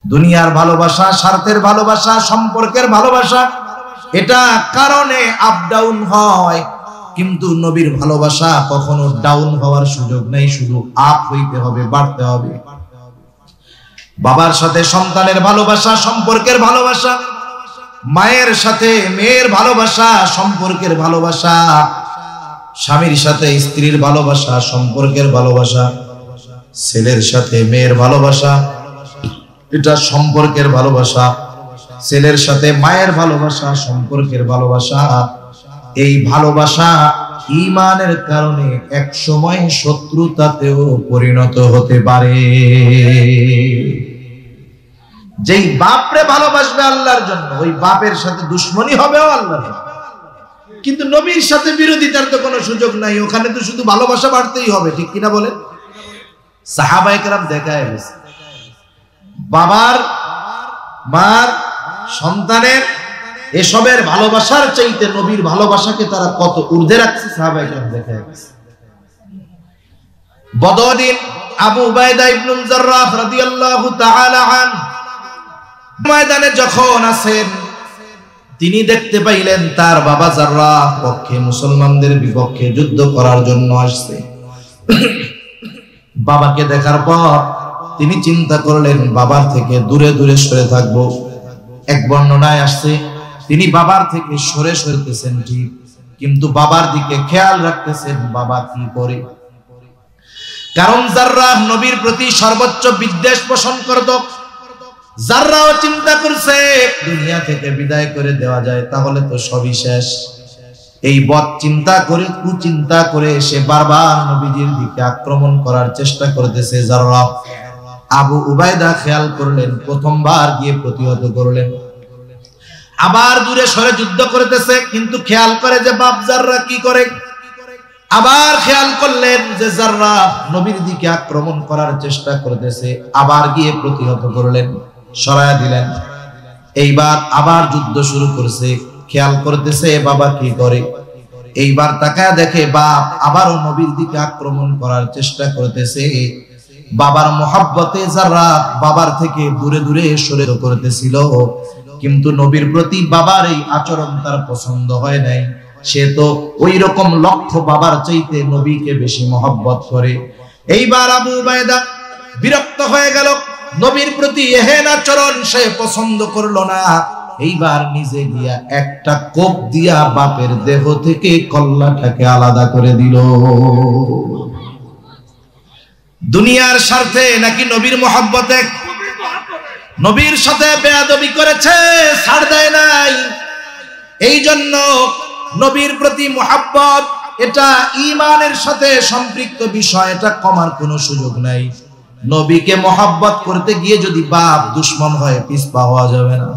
দুনিয়ার ভালোবাসা, স্বার্থের ভালোবাসা, সম্পর্কের ভালোবাসা, এটা কারণে আপ ডাউন হয়, কিন্তু নবীর ভালোবাসা কখনো ডাউন হওয়ার সুযোগ নেই, শুধু আপ হইতে হবে, বাড়তে হবে। বাবার সাথে সন্তানের ভালোবাসা, সম্পর্কের ভালোবাসা, মায়ের সাথে মেয়ের ভালোবাসা, সম্পর্কের ভালোবাসা, স্বামীর সাথে স্ত্রীর ভালোবাসা, সম্পর্কের ভালোবাসা, ছেলের সাথে মেয়ের ভালোবাসা, এটা সম্পর্কের ভালোবাসা, ছেলের সাথে মায়ের ভালোবাসা, সম্পর্কের ভালোবাসা। এই ভালোবাসা ঈমানের কারণে এক সময় শত্রুতাতেও পরিণত হতে পারে। যেই বাপরে ভালোবাসবে আল্লাহর জন্য, ওই বাপের সাথে দুশ্মনী হবেও আল্লাহর জন্য। কিন্তু নবীর সাথে বিরোধিতার তো কোনো সুযোগ নাই, ওখানে তো শুধু ভালোবাসা বাড়তেই হবে, ঠিক কিনা বলেন? সাহাবায়ে কেরাম দেখায় গেছে, বাবার, মার, সন্তানের এসবের ভালোবাসার চাইতে নবীর ভালোবাসাকে তারা কত ঊর্ধ্বে রাখছে, সাহাবায়ে কেরাম দেখায় গেছে। বদরিন আবু উবাইদা ইবনুল জাররাহ রাদিয়াল্লাহু তাআলা আনহু ময়দানে যখন আছেন, তিনি দেখতে পাইলেন তার বাবা জাররাহ পক্ষে, মুসলমানদের বিপক্ষে যুদ্ধ করার জন্য আসছে। বাবাকে দেখার পর তিনি চিন্তা করলেন বাবার থেকে দূরে দূরে সরে থাকবো। এক বর্ণনায় আসছে তিনি বাবার থেকে সরে সরতেছেন ঠিক, কিন্তু বাবার দিকে খেয়াল রাখতেছেন বাবা কি করে। কারণ জাররাহ নবীর প্রতি সর্বোচ্চ বিদ্বেষ পোষণ করত। জাররাহ চিন্তা করছে দুনিয়া থেকে বিদায় করে দেওয়া যায় তাহলে তো সবই শেষ। এই বদ চিন্তা করে, কুচিন্তা করে সে বারবার নবীজির দিকে আক্রমণ করার চেষ্টা করতেছে। জাররাহ আবু উবাইদা খেয়াল করলেন, প্রথমবার গিয়ে প্রতিহত করলেন, আবার দূরে সরে যুদ্ধ করতেছে, কিন্তু খেয়াল করে যে বাপ জাররাহ কি করে। আবার খেয়াল করলেন যে জাররাহ নবীর দিকে আক্রমণ করার চেষ্টা করতেছে, আবার গিয়ে প্রতিহত করলেন, সরায়া দিলেন। এইবার আবার যুদ্ধ শুরু করছে, খেয়াল করতেছে বাবা কি করে। এইবার তাকায় দেখে বাপ আবারও নবীর দিকে আক্রমণ করার চেষ্টা করতেছে। বাবার মোহাব্বতে জাররাহ বাবার থেকে দূরে দূরে সরে করতেছিল, কিন্তু নবীর প্রতি বাবার এই আচরণ তার পছন্দ হয় নাই। সে তো ওই রকম লক্ষ্য বাবার চাইতে নবীকে বেশি মহব্বত করে। এইবার আবু উবাইদা বিরক্ত হয়ে গেল, নবীর প্রতি এহেন আচরণ সে পছন্দ করলো না। এইবার নিজে গিয়া একটা কোপ দিয়া বাপের দেহ থেকে কল্লাটাকে আলাদা করে দিল। দুনিয়ার স্বার্থে নাকি নবীর মহব্বতে নবীর সাথে বেয়াদবি করেছে, ছাড় দেয় নাই। এই জন্য নবীর প্রতি মহব্বত এটা ঈমানের সাথে সম্পৃক্ত বিষয়, এটা কমার কোনো সুযোগ নাই। নবীকে মহব্বত করতে গিয়ে যদি বাপ দুশ্মন হয়, পিছপা হওয়া যাবে না।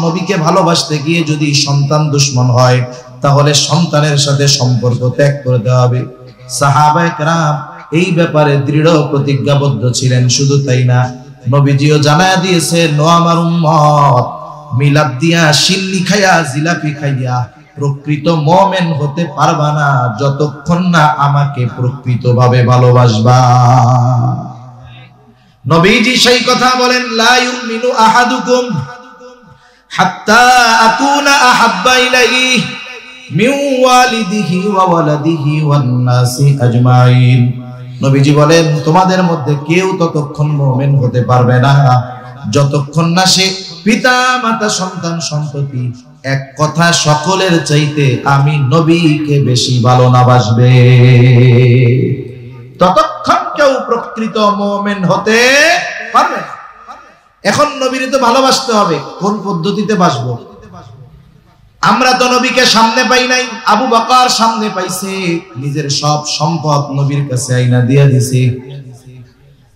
নবীকে ভালোবাসতে গিয়ে যদি সন্তান দুশ্মন হয়, তাহলে সন্তানের সাথে সম্পর্ক ত্যাগ করতে হবে। সাহাবায়ে কেরাম এই ব্যাপারে দৃঢ় প্রতিজ্ঞাবদ্ধ ছিলেন। শুধু তাই না, নবীজিও জানায়া দিয়েছেন, ও আমার উম্মত, মিলাদ দিয়া, সিন্নি খাইয়া, জিলাপি খাইয়া প্রকৃত মুমিন হতে পারবা না যতক্ষণ না আমাকে প্রকৃতভাবে ভালোবাসবা। নবীজি সেই কথা বলেন, লা ইউমিনু আহাদুকুম হাত্তা আকুনা আহাব্বা ইলাইহি মিন ওয়ালিদিহি ওয়া ওয়ালাদিহি ওয়ান নাসি আজমাইন। নবীজি বলেন, তোমাদের মধ্যে কেউ ততক্ষণ মুমিন হতে পারবে না যতক্ষণ না সে পিতা, মাতা, সন্তান, সম্পত্তি, এক কথা সকলের চাইতে আমি নবীকে বেশি ভালো না বাসবে। ততক্ষণ কেউ প্রকৃত মুমিন হতে পারবে না। এখন নবীর তো ভালোবাসতে হবে, কোন পদ্ধতিতে বাসবো? আমরা তো নবীকে সামনে পাই নাই। আবু বকর সামনে পাইছে, নিজের সব সম্পদ নবীর কাছে আইনা দিয়ে দিছে।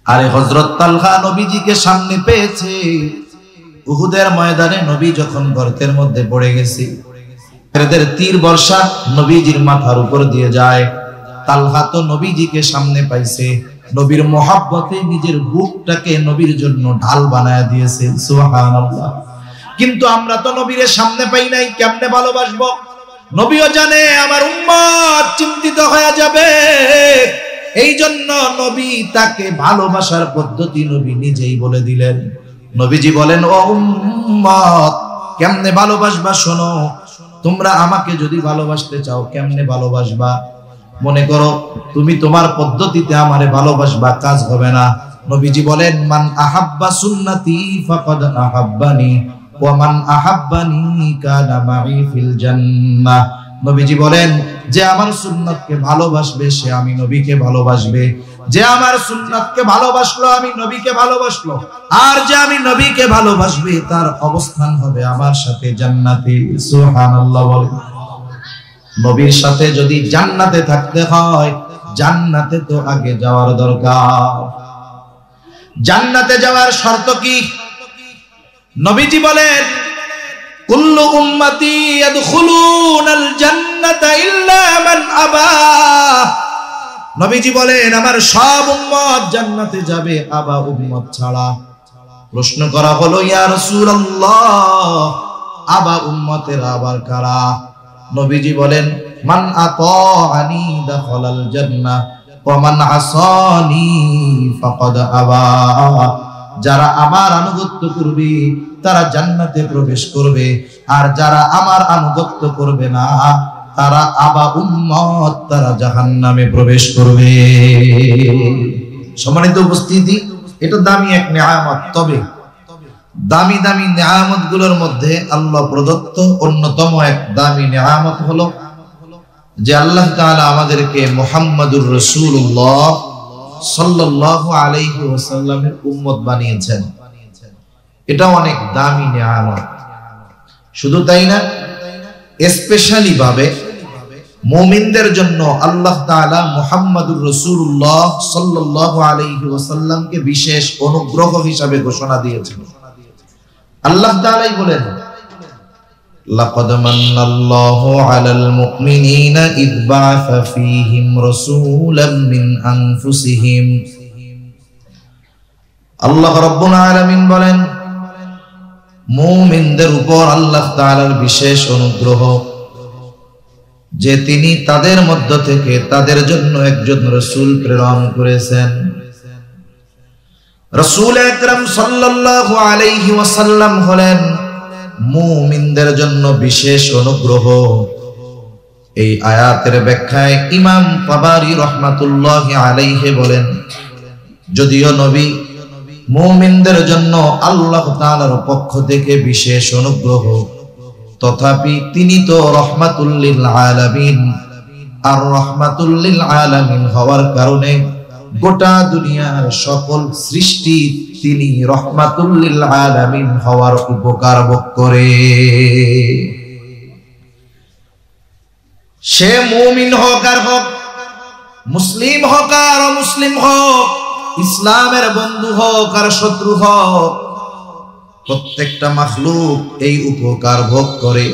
আরে হযরত তালহা নবীজিকে সামনে পেয়েছে। উহুদের ময়দানে নবী যখন গর্তের মধ্যে পড়ে গেছে, এদের তীর বর্ষা নবীজির মাথার উপর দিয়ে যায়। তালহা তো নবীজিকে সামনে পাইছে, নবীর মহব্বতে নিজের বুকটাকে নবীর জন্য ঢাল বানায় দিয়েছে। সুবহানাল্লাহ। কিন্তু আমরা তো নবীর সামনে পাই নাই, কেমনে ভালোবাসবো? নবীও জানে আমার উম্মত চিন্তিত হয়ে যাবে, এই জন্য নবী তাকে ভালোবাসার পদ্ধতি নবী নিজেই বলে দিলেন। নবীজি বলেন, ও উম্মত, কেমনে ভালোবাসবা শোনো। তোমরা আমাকে যদি ভালোবাসতে চাও কেমনে ভালোবাসবা? মনে করো তুমি তোমার পদ্ধতিতে আমারে ভালোবাসবা, কাজ হবে না। নবীজি বলেন, মান আহাব্বা সুন্নতি ফাকাদ আহাব্বানি ওয়া মান আহাব্বানি কানা মাই ফিল জান্নাহ। নবীজি বলেন, যে আমার সুন্নাতকে ভালোবাসবে সে আমি নবীকে ভালোবাসবে, যে আমার সুন্নাতকে ভালোবাসলো আমি নবীকে ভালোবাসলো, আর যে আমি নবীকে ভালোবাসবে তার অবস্থান হবে আমার সাথে জান্নাতে। সুবহানাল্লাহ বলেন। নবীর সাথে যদি জান্নাতে থাকতে হয়, জান্নাতে তো আগে যাওয়ার দরকার। জান্নাতে যাওয়ার শর্ত কি? নবীজি বলেন, কুল্লু উম্মতি ইয়াদখুলুনাল জান্নাতা ইল্লা মান আবা। নবীজি বলেন, আমার সব উম্মত জান্নাতে যাবে, আবা উম্মত ছাড়া। প্রশ্ন করা হলো, ইয়া রাসূলুল্লাহ, আবা উম্মতের আবার কারা? নবীজি বলেন, মান আতাআনি দাখালাল জান্নাহ ওয়া মান আসানি ফাকাদ আবা। যারা আমার আনুগত্য করবে তারা জান্নাতে প্রবেশ করবে, আর যারা আমার আনুগত্য করবে না তারা আবা উম্মত, তারা জাহান্নামে প্রবেশ করবে। সম্মানিত উপস্থিতি, এটা দামি এক নিয়ামত। তবে দামি দামি নিয়ামত গুলোর মধ্যে আল্লাহ প্রদত্ত অন্যতম এক দামি নিয়ামত হলো যে আল্লাহ তাআলা আমাদেরকে মুহাম্মাদুর রাসূলুল্লাহ সাল্লাল্লাহু আলাইহি ওয়াসাল্লামের উম্মত বানিয়েছেন। এটা অনেক দামি নিয়ামত। শুধু তাই না, স্পেশালি ভাবে মুমিনদের জন্য আল্লাহ তাআলা মুহাম্মাদুর রাসূলুল্লাহ সাল্লাল্লাহু আলাইহি ওয়াসাল্লামকে বিশেষ অনুগ্রহ হিসাবে ঘোষণা দিয়েছেন। আল্লাহ তাআলাই বলেন, লাকাদ মান্নাল্লাহু আলাল মুমিনিনা ইয বা'আসা ফীহিম রাসূলাম মিন আনফুসিহিম। আল্লাহ রাব্বুল আলামিন বলেন, মুমিনদের উপর আল্লাহ তাআলার বিশেষ অনুগ্রহ যে তিনি তাদের মধ্য থেকে তাদের জন্য একজন রাসূল প্রেরণ করেছেন। রাসূল আকরাম সাল্লাল্লাহু আলাইহি ওয়াসাল্লাম হলেন মুমিনদের জন্য বিশেষ অনুগ্রহ। এই আয়াতের ব্যাখ্যায় ইমাম তাবারী রাহমাতুল্লাহি আলাইহি বলেন, যদিও নবী মুমিনদের জন্য আল্লাহ তাআলার পক্ষ থেকে বিশেষ অনুগ্রহ, তথাপি তিনি তো রাহমাতুল লিল আলামিন, আর রাহমাতুল লিল আলামিন হওয়ার কারণে গোটা দুনিয়ার সকল সৃষ্টি তিনি রাহমাতুল লিল আলামিন হওয়ার উপকার ভোগ করে। সে মুমিন হোক আর হোক, মুসলিম হোক আর অমুসলিম হোক, ইসলামের বন্ধু হোক আর শত্রু হোক, প্রত্যেকটা মাখলুক এই উপকার ভোগ করে।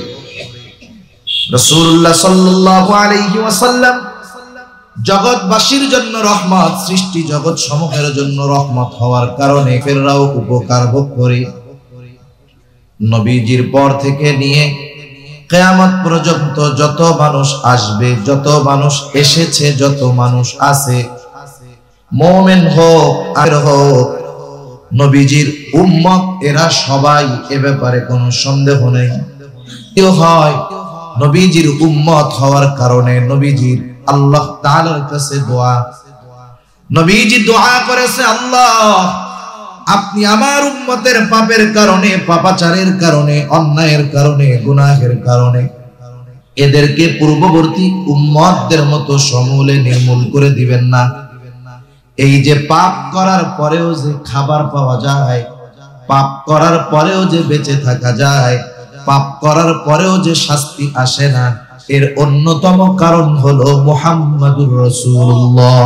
রাসূলুল্লাহ সাল্লাল্লাহু আলাইহি ওয়াসাল্লাম জগৎবাসীর জন্য রহমত, সৃষ্টি জগৎ সমূহের জন্য রহমত হওয়ার কারণে ফেররাও উপকার ভোগ করে। নবীজির পর থেকে নিয়ে কিয়ামত পর্যন্ত যত মানুষ আসবে, যত মানুষ এসেছে, যত মানুষ আছে, মুমিন হোক আর হোক, নবীজির উম্মত এরা সবাই, এ ব্যাপারে কোনো সন্দেহ নেই। কেউ হয় নবীজির উম্মত হওয়ার কারণে নবীজির আল্লাহ তাআলার কাছে দোয়া, নবীজি দোয়া করেছে, আল্লাহ আপনি আমার উম্মতের পাপের কারণে, পাপাচারের কারণে, অন্যায়ের কারণে, গুনাহের কারণে এদেরকে পূর্ববর্তী উম্মতদের মতো সমূলে নির্মূল করে দিবেন না। এই যে পাপ করার পরেও যে খাবার পাওয়া যায়, পাপ করার পরেও যে বেঁচে থাকা যায়, পাপ করার পরেও যে শাস্তি আসে না, এর অন্যতম কারণ হলো মুহাম্মাদুর রাসূলুল্লাহ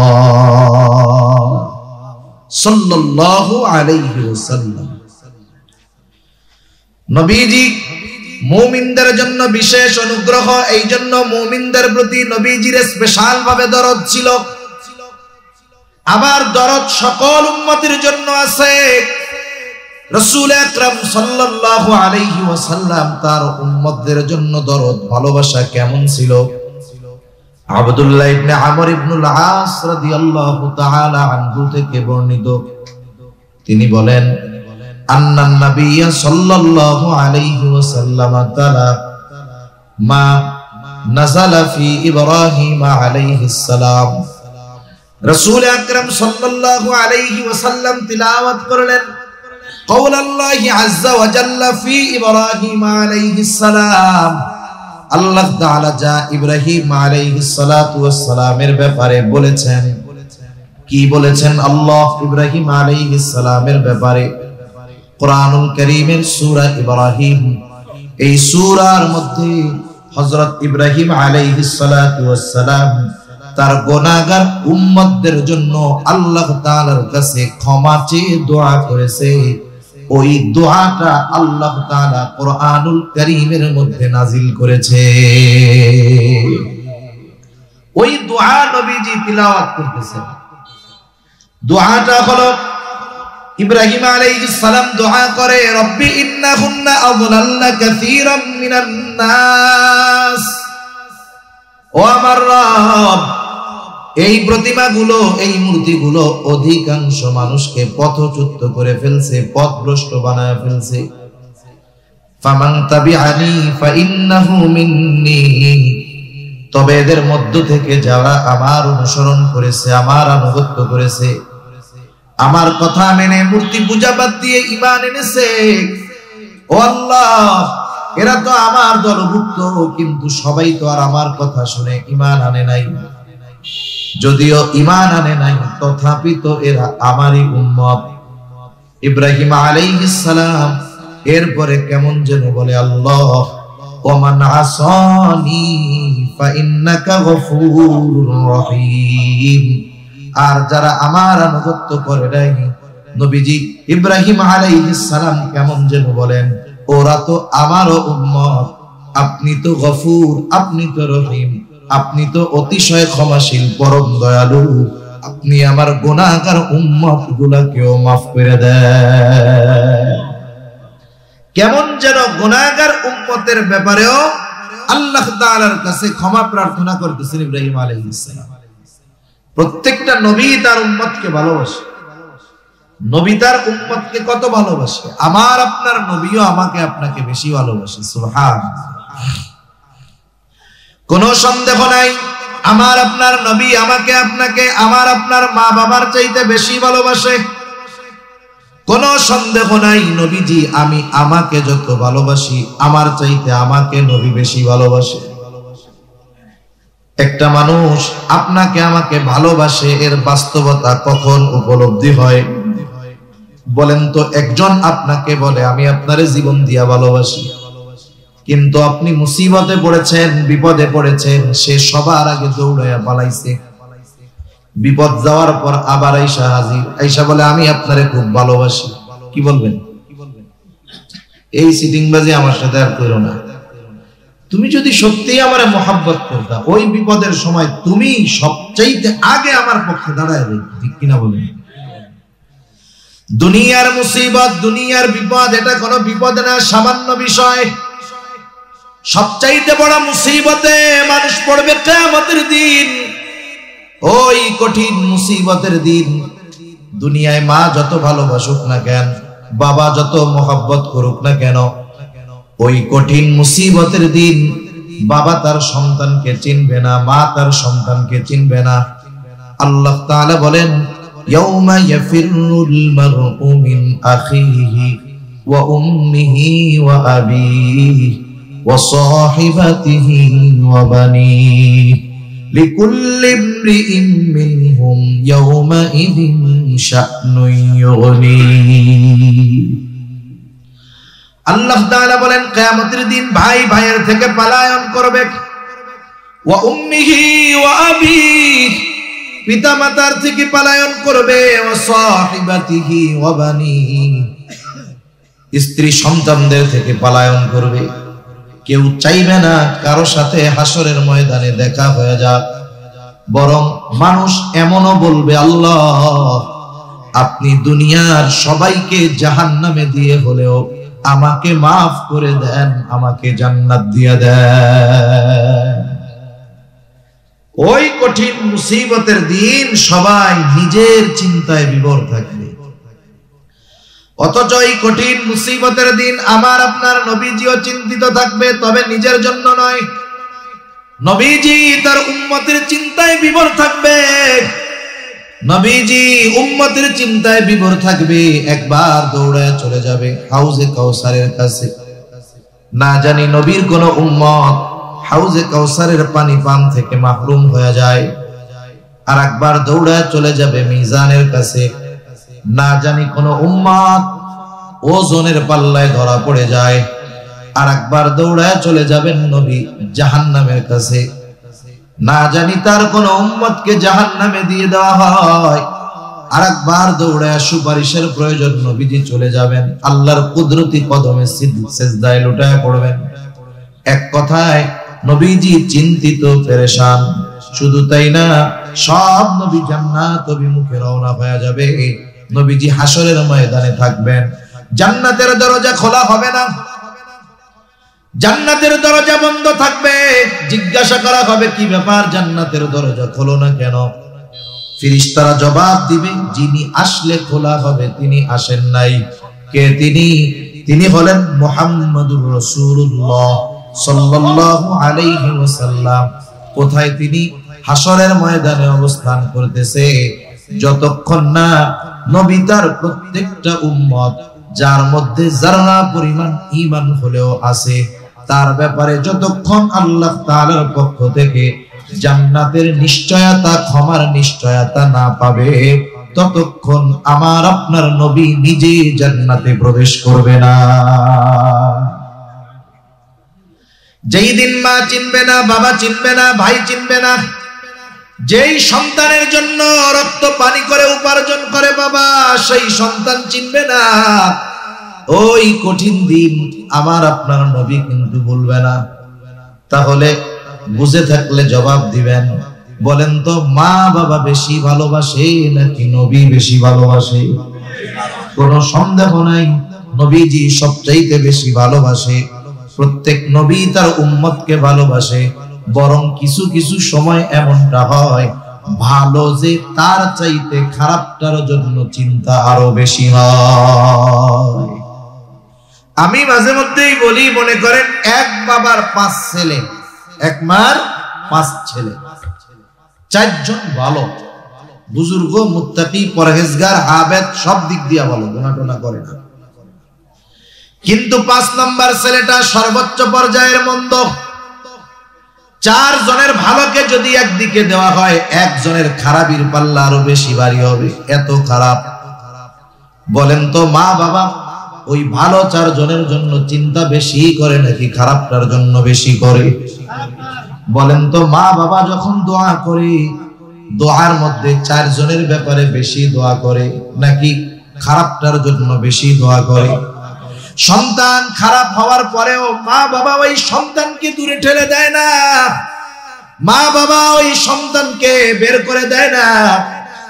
সাল্লাল্লাহু আলাইহি ওয়াসাল্লাম। নবীজি মুমিনদের জন্য বিশেষ অনুগ্রহ, এই জন্য মুমিনদের প্রতি নবীজির স্পেশাল ভাবে দরদ ছিল। আবার দরদ সকল উম্মতের জন্য আছে। রাসূল আকরাম সাল্লাল্লাহু আলাইহি ওয়াসাল্লাম তার উম্মতদের জন্য দরদ, ভালোবাসা কেমন ছিল? আব্দুল্লাহ ইবনে আমর ইবনুল আস রাদিয়াল্লাহু তাআলা আনহু থেকে বর্ণিত, তিনি বলেন আন্নান নাবিয়্য সাল্লাল্লাহু আলাইহি ওয়াসাল্লাম তাআলা মা নাযালা ফি ইব্রাহিম আলাইহিস সালাম। রাসূল আকরাম সাল্লাল্লাহু আলাইহি ওয়াসাল্লাম তিলাওয়াত করলেন কওলাল্লাহি আযজা ওয়া জাল্লা ফি ইব্রাহিম আলাইহিস সালাম। আল্লাহ তাআলা যা ইব্রাহিম আলাইহিস সালাতু ওয়াস সালামের ব্যাপারে বলেছেন, কি বলেছেন আল্লাহ ইব্রাহিম আলাইহিস সালামের ব্যাপারে? কোরআনুল কারীমের সূরা ইব্রাহিম, এই সূরার মধ্যে হযরত ইব্রাহিম আলাইহিস সালাতু ওয়াস সালাম তার গুনাহগার উম্মতদের জন্য আল্লাহ তাআলার কাছে ক্ষমা চেয়ে দোয়া করেছে। ওই দোয়াটা আল্লাহ তাআলা কোরআনুল কারীমের মধ্যে নাজিল করেছে। ওই দোয়া নবীজি তিলাওয়াত করতেছেন। দোয়াটা হলো ইব্রাহিম আলাইহিস সালাম দোয়া করে, রব্বি ইন্নাহুন্না আযলালনা কাসীরাম মিনান নাস। ও আমার রব, এই প্রতিমাগুলো, এই মূর্তিগুলো অধিকাংশ মানুষকে পথচ্যুত করে ফেলছে, পথভ্রষ্ট বানায় ফেলছে। ফামান তাবিআনি ফাইন্নাহু মিন্নি, তবে এদের মধ্য থেকে যারা আমার অনুসরণ করেছে, আমার আনুগত্য করেছে, আমার কথা মেনে মূর্তি পূজা বাদ দিয়ে ঈমান এনেছে, ও আল্লাহ এরা তো আমার দলভুক্ত, কিন্তু সবাই তো আর আমার কথা শুনে ঈমান আনে নাই। যদিও ঈমান আনে নাই, তথাপি তো এরা আমারই উম্মত। ইব্রাহিম আলাইহিস সালাম এরপরে কেমন যেন বলে, আল্লাহ ওমান আসানি ফাইন্নাকা গফুরুর রহিম। আর যারা আমার আনুগত্য করে নাই, নবীজি ইব্রাহিম আলাইহিস সালাম কেমন যেন বলেন, ওরা তো আমারও উম্মত, আপনি তো গফুর, আপনি তো রহিম, আপনি তো অতিশয় ক্ষমাশীল, পরম দয়ালু, আপনি আমার গুনাহগার উম্মত গুলাকেও মাফ করে দেন। কেমন যেন গুনাহগার উম্মতের ব্যাপারেও আল্লাহ তাআলার কাছে ক্ষমা প্রার্থনা করতেছেন ইব্রাহিম আলাইহিস সালাম। প্রত্যেকটা নবী তার উম্মতকে ভালোবাসে। নবী তার উম্মতকে কত ভালোবাসে! আমার আপনার নবীও আমাকে আপনাকে বেশি ভালোবাসে। সুবহানাল্লাহ। কোনো সন্দেহ নাই, আমার আপনার নবী আমাকে আপনাকে আমার আপনার মা বাবার চাইতে বেশি ভালোবাসে। কোনো সন্দেহ নাই, নবীজি আমি আমাকে যত ভালোবাসি, আমার চাইতে আমাকে নবী বেশি ভালোবাসে। একটা মানুষ আপনাকে আমাকে ভালোবাসে, এর বাস্তবতা কখন উপলব্ধি হয় বলেন তো? একজন আপনাকে বলে আমি আপনারে জীবন দিয়া ভালোবাসি, কিন্তু আপনি মুসিবতে পড়েছেন, বিপদে পড়েছেন, সে সবার আগে দৌড়াইয়া পালাইছে। বিপদ যাওয়ার পর আবার আইসা হাজির, আইসা বলে আমি আপনারে খুব ভালোবাসি। কি বলবেন? এই সিটিংবাজি আমার সাথে আর করো না। তুমি যদি সত্যিই আমারে মহব্বত করতা, ওই বিপদের সময় তুমি সবচাইতে আগে আমার পক্ষে দাঁড়ায় যাইতে। ঠিক কিনা বলেন? দুনিয়ার মুসিবত, দুনিয়ার বিপদ, এটা কোনো বিপদ না, সামান্য বিষয়। সবচাইতে বড় মুসিবতে মানুষ পড়বে কিয়ামতের দিন। ওই কঠিন মুসিবতের দিন দুনিয়ায় মা যত ভালোবাসুক না কেন, বাবা যত মহব্বত করুক না কেন, ওই কঠিন মুসিবতের দিন বাবা তার সন্তানকে চিনবে না, মা তার সন্তানকে চিনবে না। আল্লাহ তাআলা বলেন, ইয়াউমা ইয়াফিরুল মারউ মিন আখিহি ওয়া উম্মিহি ওয়া আবিহি ওয়া সাহিবাতিহি ওয়া বানিহি লিকুল্লি ইমরিইন মিনহুম ইয়াউমাইযিন শা'নুন ইউগনি। আল্লাহ তাআলা বলেন, কিয়ামতের দিন ভাই ভাইয়ের থেকে পলায়ন করবে। ওয়া উম্মিহি ওয়া আবিহি, পিতা মাতার থেকে পলায়ন করবে। ওয়া সাহিবাতিহি ওয়া বানিহি, স্ত্রী সন্তানদের থেকে পলায়ন করবে। কেউ চাইবে না কারো সাথে হাসরের ময়দানে দেখা হয়ে যাক, বরং মানুষ এমনও বলবে, আল্লাহ আপনি দুনিয়ার সবাইকে জাহান্নামে দিয়ে হলেও আমাকে মাফ করে দেন, আমাকে জান্নাত দিয়ে দেন। ওই কঠিন মুসিবতের দিন সবাই নিজের চিন্তায় বিভোর থাকবে, অথচ এই কঠিন মুসিবতের দিন আমার আপনার নবীজিও চিন্তিত থাকবে, তবে নিজের জন্য নয়। নবীজি তার উম্মতের চিন্তায় বিভোর থাকবে, নবীজি উম্মতের চিন্তায় বিভোর থাকবে। একবার দৌড়ে চলে যাবে হাউজে কাউসারের কাছে। না জানি নবীর কোন উম্মত হাউজে কাউসারের পানি পান থেকে মাহরুম হয়ে যায়। আর একবার দৌড়ে চলে যাবে মিজানের কাছে। না জানি কোন উম্মত ওজনের পাল্লায় ধরা পড়ে যায়। আর একবার দৌড়ে চলে যাবেন নবী জাহান্নামের কাছে। না জানি তার কোন উম্মতকে জাহান্নামে দিয়ে দেওয়া হয়। আর একবার দৌড়ে সুপারিশের প্রয়োজন নবীজি চলে যাবেন আল্লাহর কুদরতি কদমে সিজদায় লুটায় পড়বেন। এক কথায় নবীজি চিন্তিত পেরেশান। শুধু তাই না, সব নবী জান্নাত অভিমুখে রওনা হয়ে যাবে। নবীজি হাসরের ময়দানে থাকবেন, জান্নাতের দরজা খোলা হবে না, জান্নাতের দরজা বন্ধ থাকবে। জিজ্ঞাসা করা হবে কি ব্যাপার, জান্নাতের দরজা খোলো না কেন? ফেরেশতারা জবাব দিবে, যিনি আসলে খোলা হবে তিনি আসেন নাই। কে তিনি? তিনি হলেন মুহাম্মাদুর রাসূলুল্লাহ সাল্লাল্লাহু আলাইহি ওয়াসাল্লাম। কোথায় তিনি? হাসরের ময়দানে অবস্থান করতেছে। যতক্ষণ না নবী তার প্রত্যেকটা উম্মত যার মধ্যে যারা পরিমাণ ঈমান হলেও আছে তার ব্যাপারে যতক্ষণ আল্লাহ তাআলার পক্ষ থেকে জান্নাতের নিশ্চয়তা, ক্ষমার নিশ্চয়তা না পাবে, ততক্ষণ আমার আপনার নবী নিজে জান্নাতে প্রবেশ করবে না। যেই দিন মা চিনবে না, বাবা চিনবে না, ভাই চিনবে না, যেই সন্তানের জন্য রক্ত পানি করে উপার্জন করে বাবা, সেই সন্তান চিনবে না, ওই কঠিন দিন আমার আপনার নবী কিন্তু বলবে না। তাহলে বুঝে থাকলে জবাব দিবেন, বলেন তো মা বাবা বেশি ভালোবাসে নাকি নবী বেশি ভালোবাসে? কোনো সন্দেহ নাই, নবীজি সবচাইতে বেশি ভালোবাসে। প্রত্যেক নবী তার উম্মতকে ভালোবাসে। বরং কিছু কিছু সময় এমনটা হয় ভালো যে তার চাইতে খারাপটার জন্য চিন্তা আরো বেশি হয়। আমি মাঝে মধ্যেই বলি, মনে করেন এক বাবার 5 ছেলে, এক মার 5 ছেলে, 4 জন ভালো, বুজুর্গ, মুত্তাকি, পরহেজগার, আবেদ, সব দিক দিয়ে ভালো, গুনাহটোনা করে না। কিন্তু 5 নম্বর ছেলেটা সর্বোচ্চ পর্যায়ের মন্দ। 4 জনের ভালোকে যদি একদিকে দেওয়া হয়, একজনের খারাপির পাল্লা আরো বেশি ভারী হবে, এত খারাপ। বলেন তো মা বাবা ওই ভালো 4 জনের জন্য চিন্তা বেশি করে নাকি খারাপটার জন্য বেশি করে? বলেন তো মা বাবা যখন দোয়া করে, দোয়ার মধ্যে 4 জনের ব্যাপারে বেশি দোয়া করে নাকি খারাপটার জন্য বেশি দোয়া করে? সন্তান খারাপ হওয়ার পরেও মা বাবা ওই সন্তানকে দূরে ঠেলে দেয় না, মা বাবা ওই সন্তানকে বের করে দেয় না।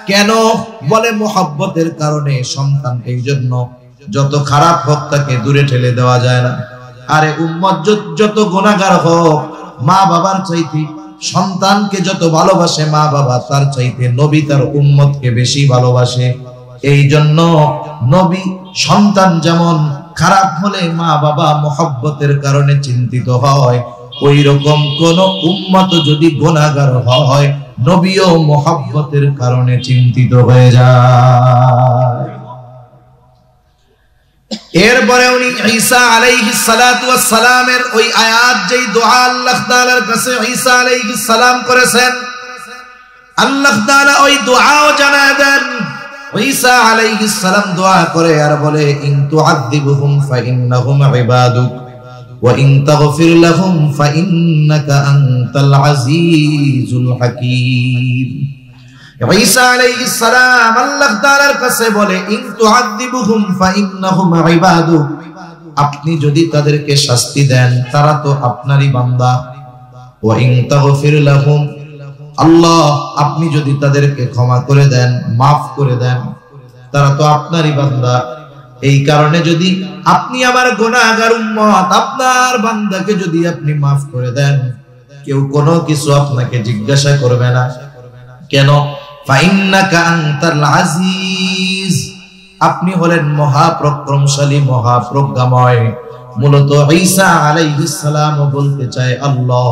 কেন? বলে মোহাব্বতের কারণে। সন্তান এই জন্য যত খারাপ হোক তাকে দূরে ঠেলে দেওয়া যায় না। আরে উম্মত যত গুনাহগার হোক, মা বাবার চাইতে সন্তানকে যত ভালোবাসে মা বাবা, তার চাইতে নবী তার উম্মতকে বেশি ভালোবাসে। এই জন্য নবী সন্তান যেমন খারাপ হলে মা বাবা মোহাব্বতের কারণে চিন্তিত হয়, ওই রকম কোন উম্মত যদি গুনাহগার হয়, নবীও মোহাব্বতের কারণে চিন্তিত হয়ে যায়। এরপরে উনি ঈসা আলাইহিস সালাতু ওয়াস সালামের ওই আয়াত, যেই দোয়া আল্লাহ তাআলার কাছে ঈসা আলাইহিস সালাম করেছেন, আল্লাহ তাআলা ওই দোয়াও জানায় দেন। ঈসা আলাইহিস সালাম দোয়া করে আর বলে, ইন তুআযিবহুম ফাইন্নাহুম ইবাদুক ওয়া ইন তাগফির লাহুম ফাইন্নাকা আনতাল আজিজুল হাকীম। ঈসা আলাইহিস সালাম আল্লাহ তাআলার কাছে বলে, ইন তুআযিবহুম ফাইন্নাহুম ইবাদুক, আপনি যদি তাদেরকে শাস্তি দেন তারা তো আপনারই বান্দা। ওয়া ইন তাগফির লাহুম, আল্লাহ আপনি যদি তাদেরকে ক্ষমা করে দেন, মাফ করে দেন, তারা তো আপনারই বান্দা। এই কারণে যদি আপনি আমার গুনাহগার উম্মত, আপনার বান্দাকে যদি আপনি মাফ করে দেন, কেউ কোনো কিছু আপনাকে জিজ্ঞাসা করবে না। কেন? ফাইন্নাকা আনতাল আজিজ, আপনি হলেন মহাপরাক্রমশালী, মহাপ্রজ্ঞাময়। মূলত ঈসা আলাইহিস সালাম বলতে চায়, আল্লাহ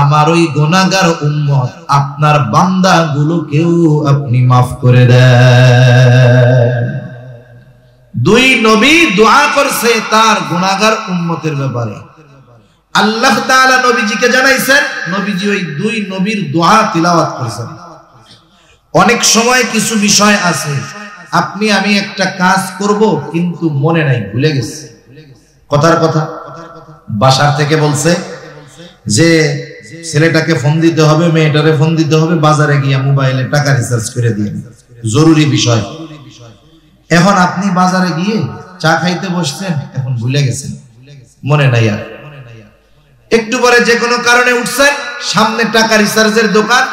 আমার ওই গুনাহগার উম্মত আপনার বান্দাগুলোকেও আপনি মাফ করে দেন। দুই নবী দোয়া করছে তার গুনাহগার উম্মতের ব্যাপারে। আল্লাহ তাআলা নবীজিকে জানাইছেন, নবীজি ওই দুই নবীর দোয়া তিলাওয়াত করেছেন। অনেক সময় কিছু বিষয় আছে আপনি আমি একটা কাজ করব কিন্তু মনে নাই, ভুলে গেছি। কথার কথা, বাসার থেকে বলছে যে ছেলেটাকে ফোন দিতে হবে, মেয়েটারে ফোন দিতে হবে, বাজারে গিয়ে মোবাইলে টাকা রিচার্জ করে দিয়ে, জরুরি বিষয়। এখন আপনি বাজারে গিয়ে চা খাইতে বসছেন, এখন ভুলে গেছেন, মনে নাই আর। একটু পরে যে কোনো কারণে উঠছেন, সামনে টাকা রিচার্জের দোকান,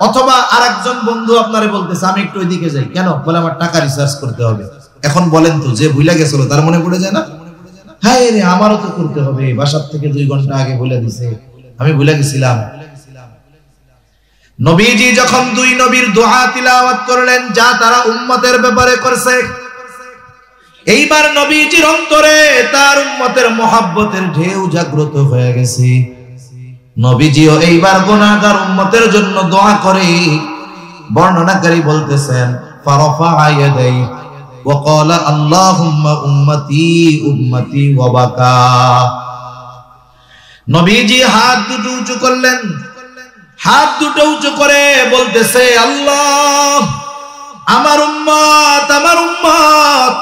অথবা আরেকজন বন্ধু আপনারে বলতেছে আমি একটু ওইদিকে যাই। কেন? বলে আমার টাকা রিচার্জ করতে হবে। এখন বলেন তো, যে ভুলে গেছিল তার মনে পড়ে যায় না? হ্যাঁ রে, আমারও তো করতে হবে, বাসার থেকে 2 ঘন্টা আগে বলে দিছে, আমি ভুলে গেছিলাম। নবীজি যখন দুই নবীর দোয়া তিলাওয়াত করলেন যা তারা উম্মতের ব্যাপারে করছে, এইবার নবীজির অন্তরে তার উম্মতের মহব্বতের ঢেউ জাগ্রত হয়ে গেছে। নবীজিও এইবার গুনাহগার উম্মতের জন্য দোয়া করে। বর্ণনাকারী বলতেছেন, ফারাফা ইয়াদাই ওয়া ক্বালা আল্লাহুম্মা উম্মতি উম্মতি ওয়া বাকা। নবীজি হাত দুটো উঁচু করলেন, হাত দুটো উঁচু করে বলতেছে, আল্লাহ আমার উম্মত, আমার উম্মত।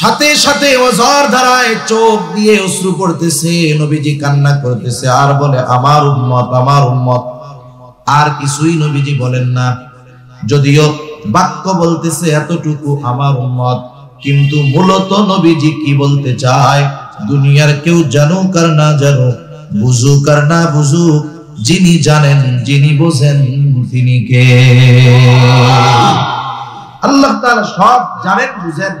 সাথে সাথে ওজর ধারায় চোখ দিয়ে অশ্রু পড়তেছে, নবীজি কান্না করতেছে আর বলে আমার উম্মত, আমার উম্মত। আর কিছুই নবীজি বলেন না, যদিও বাক্য বলতেছে এতটুকু আমার উম্মত, কিন্তু মূলত নবীজি কি বলতে চায়, দুনিয়ার কেউ জানুক আর না জানুক, বুঝুক আর না বুঝুক, যিনি জানেন যিনি বোঝেন তিনি কে? আল্লাহ তাআলা সব জানেন বুঝেন।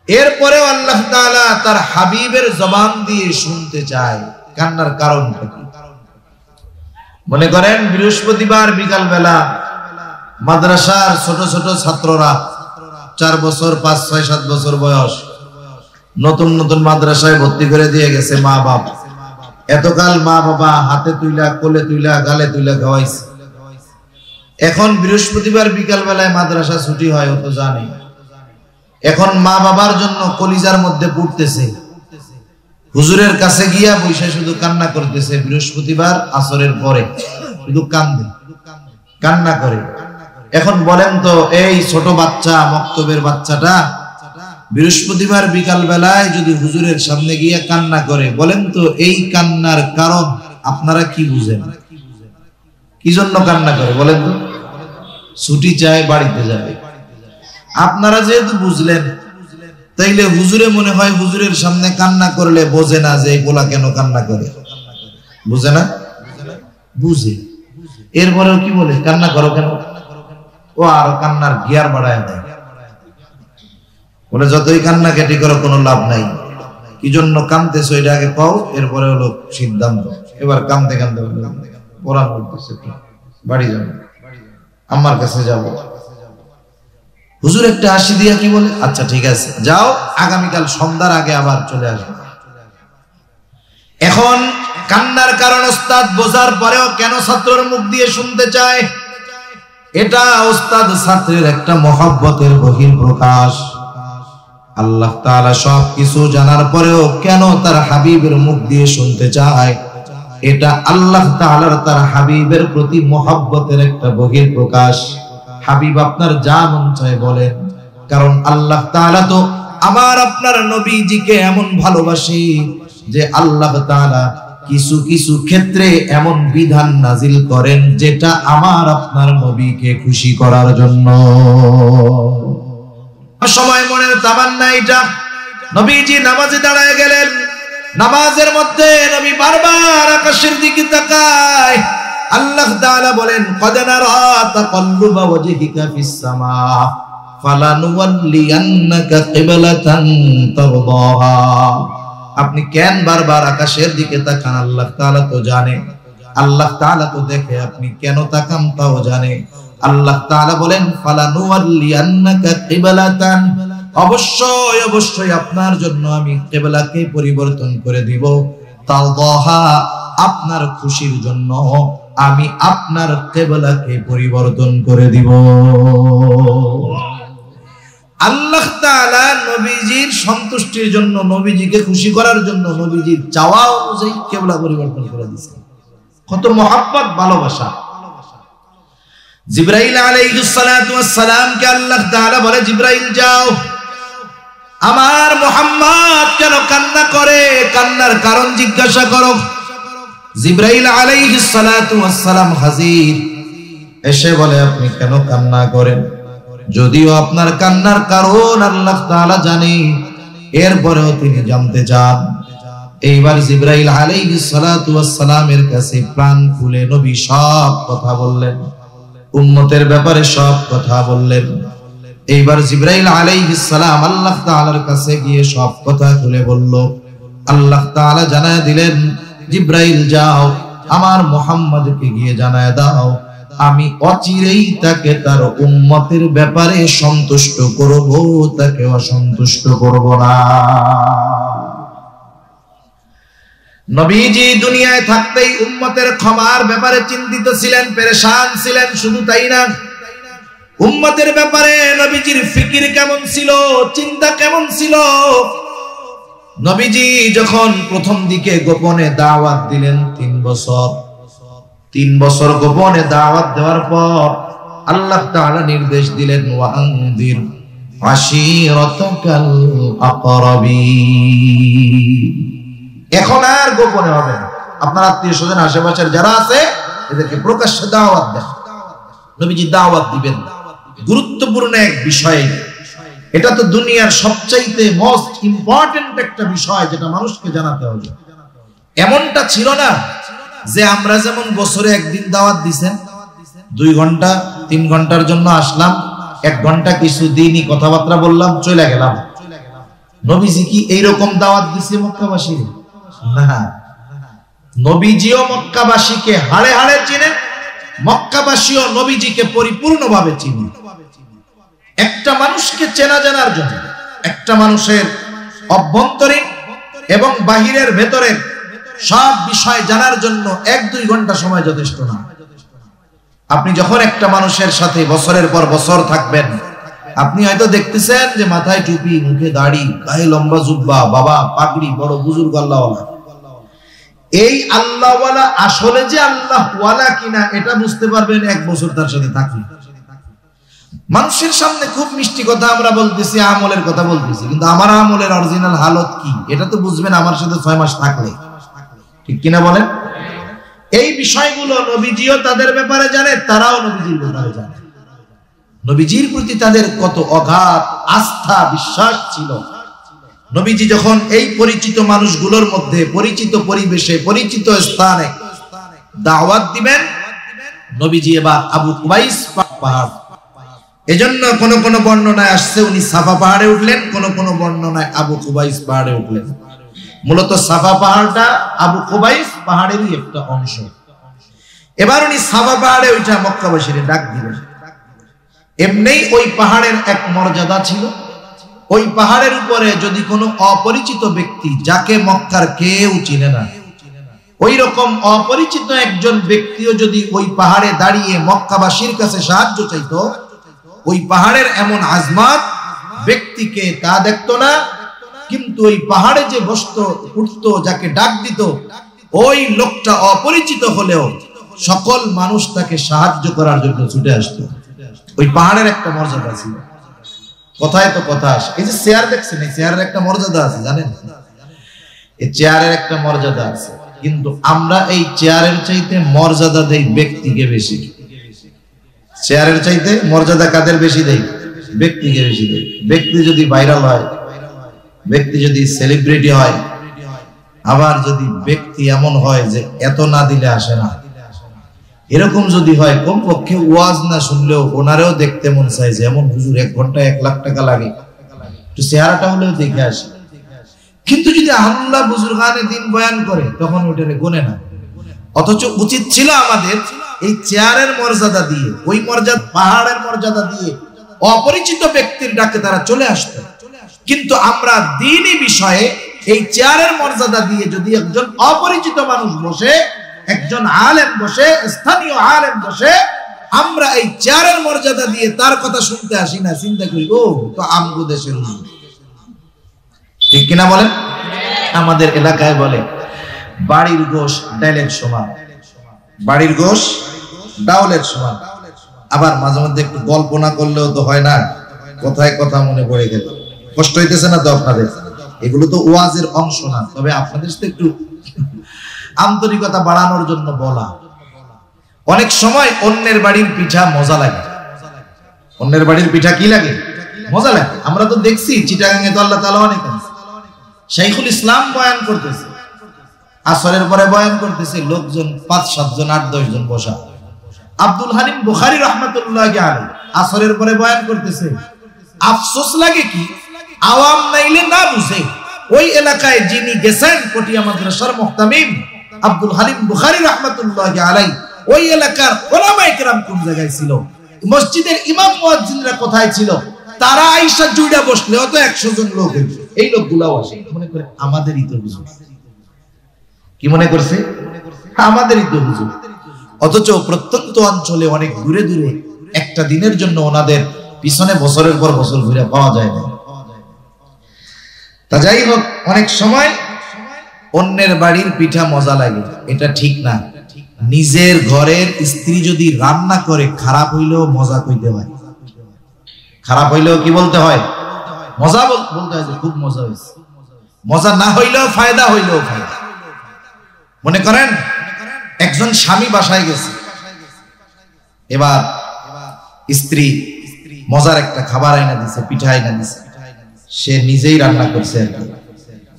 এরপরেও আল্লাহ তাআলা তার হাবিবের জবান দিয়ে শুনতে চায় কান্নার কারণটা কি। মনে করেন বৃহস্পতিবার বিকাল বেলা মাদ্রাসার ছোট ছোট ছাত্ররা, 4 বছর 5, 6, 7 বছর বয়স, নতুন নতুন মাদ্রাসায় ভর্তি করে দিয়ে গেছে মা বাপ। এতকাল মা বাবা হাতে তুইলা, কোলে তুইলা, গালে তুইলা খাওয়াইছে। এখন বৃহস্পতিবার বিকাল বেলায় মাদ্রাসা ছুটি হয়, ও তো জানে। এখন মা বাবার জন্য কলিজার মধ্যে পড়তেছে, হুজুরের কাছে গিয়া বসে শুধু কান্না করতেছে। বৃহস্পতিবার আসরের পরে শুধু কান্দে, কান্না করে। এখন বলেন তো, এই ছোট বাচ্চা, মক্তবের বাচ্চাটা বৃহস্পতিবার বিকাল বেলায় যদি হুজুরের সামনে গিয়ে কান্না করে, বলেন তো এই কান্নার কারণ আপনারা কি বুঝেন? কি জন্য কান্না করে বলেন তো? ছুটি চায়, বাড়িতে যাবে। আপনারা যেহেতু বুঝলেন, তাইলে হুজুরে মনে হয় হুজুরের সামনে কান্না করলে বোঝে না যে গোলা কেন কান্না করে, বুঝে না? বুঝে। এরপরেও কি বলে, কান্না করো কেন? ও আর কান্নার গিয়ার বাড়ায় দেয়, বলে যতই কান্না কেটে করো কোনো লাভ নাই। কি জন্য কানতেছো এটা আগে পাও, এরপরে হলো সিদ্ধান্ত। এবার কানতে কানতে পড়া করতেছে, বাড়ি যাবো, আমার কাছে যাব। হুজুর একটা হাসি দিয়া কি বলে, আচ্ছা ঠিক আছে যাও, আগামীকাল সন্ধ্যার আগে আবার চলে আসবে। এখন কান্নার কারণ ওস্তাদ বোঝার পরেও কেন ছাত্রের মুখ দিয়ে শুনতে চায়? এটা ওস্তাদ ছাত্রের একটা মহব্বতের বহিঃপ্রকাশ। আল্লাহ তাআলা সবকিছু জানার পরেও কেন তার হাবিবের মুখ দিয়ে শুনতে চায়? এটা আল্লাহ তাআলার তার হাবিবের প্রতি মহব্বতের একটা বহিঃপ্রকাশ। হাবিব আপনার যা মন চায় বলেন, কারণ আল্লাহ তাআলা তো আমার আপনার নবীজিকে এমন ভালোবাসে যে আল্লাহ তাআলা কিছু কিছু ক্ষেত্রে এমন বিধান নাজিল করেন যেটা আমার আপনার নবীকে খুশি করার জন্য। সময় মনের তামান্না এটা। নবীজি নামাজে দাঁড়ায় গেলেন, নামাজের মধ্যে নবী বারবার আকাশের দিকে তাকায়। আল্লাহ তাআলা বলেন, ক্বাদ নারা তাকাল্লুবা ওয়াজহিকা ফিস সামা ফালানুওয়াল্লিয়ান্নাকা কিবলাতান তারদাহা। আপনি কেন বারবার আকাশের দিকে তাকান? আল্লাহ তাআলা তো জানে আল্লাহ তাআলা তো দেখে আপনি কেন তাকান তাও জানে। আল্লাহ তাআলা বলেন ফালানুওয়াল্লিয়ান্নাকা কিবলাতান, অবশ্যই অবশ্যই আপনার জন্য আমি কিবলাকে পরিবর্তন করে দিব। তারদাহা, আপনার খুশির জন্য আমি আপনার কিবলাকে পরিবর্তন করে দিব। আল্লাহ তাআলা নবীজির সন্তুষ্টির জন্য, নবীজিকে খুশি করার জন্য নবীজির চাওয়া অনুযায়ী কিবলা পরিবর্তন করে দিয়েছেন। কত মহব্বত, ভালোবাসা। জিবরাইল আলাইহিস সালাতু ওয়াস সালাম কে আল্লাহ তাআলা বলে, জিবরাইল যাও, আমার মুহাম্মদ কেন কান্না করে, কান্নার কারণ জিজ্ঞাসা করো। জিবরাইল আলাইহিস সালাতু ওয়াস সালাম হাজির, এসে বলে আপনি কেন কান্না করেন? যদিও আপনার কান্নার কারণ আল্লাহ তাআলা জানে, এরপরেও তিনি জানতে চান। এইবার জিবরাইল আলাইহিস সালাতু ওয়াস সালামের কাছে প্রাণ খুলে নবী সব কথা বললেন, উম্মতের ব্যাপারে সব কথা বললেন। এইবার জিবরাইল আলাইহিস সালাম আল্লাহ তাআলার কাছে গিয়ে সব কথা খুলে বলল। আল্লাহ তাআলা জানায় দিলেন, জিবরাইল যাও, আমার মুহাম্মদকে গিয়ে জানায় দাও, আমি অচিরেই তাকে তার উম্মতের ব্যাপারে সন্তুষ্ট করব, তাকে অসন্তুষ্ট করব না। নবীজি দুনিয়ায় থাকতেই উম্মতের ক্ষমার ব্যাপারে চিন্তিত ছিলেন, পেরেশান ছিলেন। শুধু তাই না, উম্মতের ব্যাপারে নবীজির ফিকির কেমন ছিল, চিন্তা কেমন ছিল। নবীজি যখন প্রথম দিকে গোপনে দাওয়াত দিলেন 3 বছর গোপনে দাওয়াত দেওয়ার পর আল্লাহ তাআলা নির্দেশ দিলেন, ওয়াআনদির আশীরাতাকাল আকরাবিন। এখন আর গোপনে হবে না, আপনার আত্মীয়-স্বজন আশেপাশের যারা আছে এদেরকে প্রকাশ্যে দাওয়াত দেন। নবীজি দাওয়াত দিবেন, গুরুত্বপূর্ণ এক বিষয়। এটা তো দুনিয়ার সবচাইতে মোস্ট ইম্পর্টেন্ট একটা বিষয়, যেটা মানুষকে জানাতে হবে। এমনটা ছিল না যে আমরা যেমন বছরে একদিন দাওয়াত দিছেন, 2 ঘন্টা 3 ঘন্টার জন্য আসলাম, 1 ঘন্টা কিছু দিনই কথাবার্তা বললাম, চলে গেলাম। নবীজি কি এইরকম দাওয়াত দিছে মক্কাবাসীর? না, নবীজিও মক্কাবাসীকে হাড়ে হাড়ে চিনেন, মক্কাবাসীও নবীজিকে পরিপূর্ণভাবে চিনে। একটা মানুষকে চেনা জানার জন্য, একটা মানুষের অভ্যন্তরীণ এবং বাহিরের ভেতরের সব বিষয় জানার জন্য 1-2 ঘন্টা সময় যথেষ্ট না। আপনি যখন একটা মানুষের সাথে বছরের পর বছর থাকবেন, আপনি হয়তো দেখতেছেন যে মাথায় টুপি, মুখে দাড়ি, গায়ে লম্বা জুব্বা, বাবা পাগড়ি, বড় বুজুর্গ আল্লাহওয়ালা। এই আল্লাহওয়ালা আসলে যে আল্লাহওয়ালা কিনা এটা বুঝতে পারবেন 1 বছর তার সাথে থাকলে। মানুষের সামনে খুব মিষ্টি কথা আমরা বলতেছি, আমলের কথা বলতেছি, কিন্তু আমার আমলের অরিজিনাল হালত কি এটা তো বুঝবেন আমার সাথে 6 মাস থাকলে, ঠিক কিনা বলেন? এই বিষয়গুলো নবীজিও তাদের ব্যাপারে জানে, তারাও নবীজির ব্যাপারে জানে। নবীজির প্রতি তাদের কত অগাধ আস্থা, বিশ্বাস ছিল। নবীজি যখন এই পরিচিত মানুষগুলোর মধ্যে, পরিচিত পরিবেশে, পরিচিত স্থানে দাওয়াত দিবেন, নবীজি এবার আবু কুবাইস পাহাড়, এজন্য কোন কোন বর্ণনায় আসছে উনি সাফা পাহাড়ে উঠলেন, কোন কোন বর্ণনায় আবু কুবাইস পাহাড়ে উঠলেন। মূলত সাফা পাহাড়টা আবু কুবাইস পাহাড়েরই একটা অংশ। এবার উনি সাফা পাহাড়ে ওইটা মক্কাবাসীর ডাক দিলেন। এমনিই ওই পাহাড়ের এক মর্যাদা ছিল। ওই পাহাড়ের উপরে যদি কোনো অপরিচিত ব্যক্তি, যাকে মক্কার কেউ চিনে না, ওই রকম অপরিচিত একজন ব্যক্তিও যদি ওই পাহাড়ে দাঁড়িয়ে মক্কাবাসীর কাছে সাহায্য চাইতো, ওই পাহাড়ের এমন আজমাত ব্যক্তিকে তা দেখতো না, কিন্তু ওই পাহাড়ে যে বসতো, উঠতো, যাকে ডাক দিত, ওই লোকটা অপরিচিত হলেও সকল মানুষ তাকে সাহায্য করার জন্য ছুটে আসতো। ওই পাহাড়ের একটা মর্যাদা ছিল। কথায় তো কথা আসে, এই যে চেয়ার দেখছেন, এই চেয়ারের একটা মর্যাদা আছে, জানেন? এই চেয়ারের একটা মর্যাদা আছে, কিন্তু আমরা এই চেয়ারের চাইতে মর্যাদা দেই ব্যক্তিকে বেশি। চেয়ারের চাইতে মর্যাদা কাদের বেশি দেই? ব্যক্তিকে বেশি দেই। ব্যক্তি যদি ভাইরাল হয়, ব্যক্তি যদি সেলিব্রিটি হয়, আবার যদি ব্যক্তি এমন হয় যে এত না দিলে আসে না, এরকম যদি হয়, কমপক্ষে ওয়াজ না শুনলেও ওনারেও দেখতে মন চায় যে এমন হুজুর 1 ঘন্টা 1 লাখ টাকা লাগে, একটু চেহারাটা হলেও দেখে আসে। কিন্তু যদি আল্লাহ বুজুর্গানে দিন বয়ান করে, তখন ওটারে গোনে না। অথচ উচিত ছিল আমাদের এই চেয়ারের মর্যাদা দিয়ে, ওই মর্যাদা পাহাড়ের মর্যাদা দিয়ে অপরিচিত ব্যক্তির ডাকে তারা চলে আসতো। কিন্তু আমরা দ্বীনি বিষয়ে এই চেয়ারের মর্যাদা দিয়ে যদি একজন অপরিচিত মানুষ বসে, একজন আলেম বসে, স্থানীয় আলেম বসে, আমরা এই চেয়ারের মর্যাদা দিয়ে তার কথা শুনতে আসি না, চিন্তা করি ও তো আমগো দেশের লোক। ঠিক কিনা বলেন? আমাদের এলাকায় বলে বাড়ির গোশ ডালের সমান, বাড়ির গোশ ডাউলের সমান। আবার মাঝে মধ্যে একটু গল্প না করলেও তো হয় না, কথায় কথা মনে পড়ে গেল। কষ্ট হইতেছে না তো আপনাদের? এগুলো তো ওয়াজের অংশ না, তবে আপনাদের সাথে একটু আন্তরিকতা বাড়ানোর জন্য বলা। অনেক সময় অন্যের বাড়ির পিঠা মজা লাগে। অন্যের বাড়ির পিঠা কি লাগে? মজা লাগে। আমরা তো দেখছি চিটাগাঙে তো আল্লাহ তাআলা অনেক আছে। শাইখুল ইসলাম বয়ান করতেছে, আসরের পরে বয়ান করতেছে, লোকজন ৫-৭ জন ৮-১০ জন বসা। আব্দুল হালিম বুখারী রাহমাতুল্লাহি আলাইহি আসরের পরে বয়ান করতেছে। আফসোস লাগে কি আওয়াম নাইলে না বুঝে, ওই এলাকায় যিনি গেছেন পটিয়া মাদ্রাসার মুহতামিম আব্দুল হালিম বুখারী রাহমাতুল্লাহি আলাইহি, ওই এলাকার উলামায়ে কেরাম কোন জায়গায় ছিল, মসজিদের ইমাম মুয়াজ্জিনরা কোথায় ছিল, তারা আয়েশা জুড়া বসলে অত ১০০ জন লোক, এই লোকগুলাও আসে মনে করে আমাদেরই তো হুজুর। কি মনে করছে? আমাদেরই তো হুজুর। অথচ প্রত্যন্ত অঞ্চলে অনেক দূরে দূরে একটা দিনের জন্য ওনাদের পিছনে বছরের পর বছর ঘুরে পাওয়া যায় না। তা যাই হোক, অনেক সময় অন্যের বাড়ির পিঠা মজা লাগে, এটা ঠিক না। নিজের ঘরের স্ত্রী যদি রান্না করে খারাপ হইলেও মজা কইতে হয়, খারাপ হইলেও কি বলতে হয়? মজা বলতে হয় যে খুব মজা হয়েছে। মজা না হইলেও ফায়দা, হইলেও ফায়দা। মনে করেন একজন স্বামী বাসায় গেছে, এবার স্ত্রী মজার একটা খাবার এনে দিছে, পিঠা এনে দিছে, সে নিজেই রান্না করছে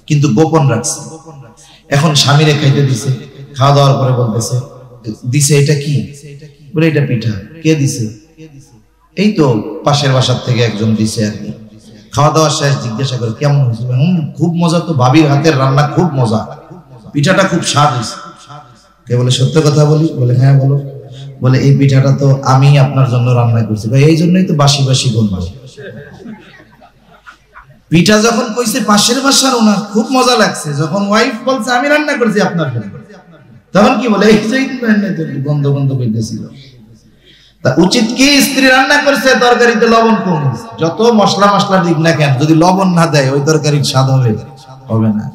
কিন্তু গোপন রাখছে। এখন স্বামীরে খাইতে দিছে, খাওয়া দাওয়ার পরে বলতেছে দিছে এটা কি? বলে এটা পিঠা। কে দিছে? এই তো পাশের বাসার থেকে একজন দিছে আর কি। খাওয়া দাওয়া শেষ, জিজ্ঞাসা করে কেমন হয়েছে? খুব মজা তো, ভাবির হাতের রান্না খুব মজা, পিঠাটা খুব স্বাদ হয়েছে। কে বলে সত্য কথা বলি? বলে হ্যাঁ বলো। বলে এই পিঠাটা তো আমি আপনার জন্য রান্না করছি। ভাই এই জন্যই তো বাসি বাসি গন্ধ। পিঠা যখন কইছে পাশের বাসার, ওনার খুব মজা লাগছে। যখন ওয়াইফ বলছে আমি রান্না করছি আপনার জন্য, তখন কি বলে এই যে গন্ধ গন্ধ কইতেছিল। তা উচিত কি স্ত্রী রান্না করছে, তরকারিতে লবণ কম, যত মশলা মশলা দিক না কেন, যদি লবণ না দেয় ওই তরকারির স্বাদ হবে? হবে না।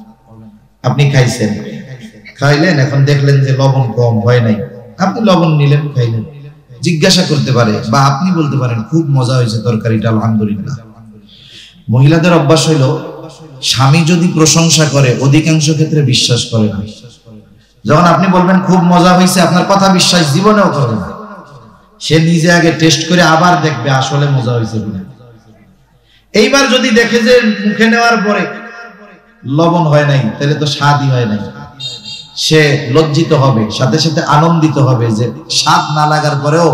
আপনি খাইছেন, খাইলেন, এখন দেখলেন যে লবণ কম হয় নাই, আপনি লবণ নিলেন, খাইলেন, জিজ্ঞাসা করতে পারে বা আপনি বলতে পারেন খুব মজা হয়েছে তরকারিটা, আলহামদুলিল্লাহ। মহিলাদের অভ্যাস হইল স্বামী যদি প্রশংসা করে অধিকাংশ ক্ষেত্রে বিশ্বাস করে না। যখন আপনি বলবেন খুব মজা হয়েছে, আপনার কথা বিশ্বাস জীবনেও করবে না। সে নিজে আগে টেস্ট করে আবার দেখবে আসলে মজা হয়েছে কিনা। এইবার যদি দেখে যে মুখে নেওয়ার পরে লবণ হয় নাই, তাহলে তো স্বাদই হয় নাই, সে লজ্জিত হবে, সাথে সাথে আনন্দিত হবে যে স্বাদ না লাগার পরেও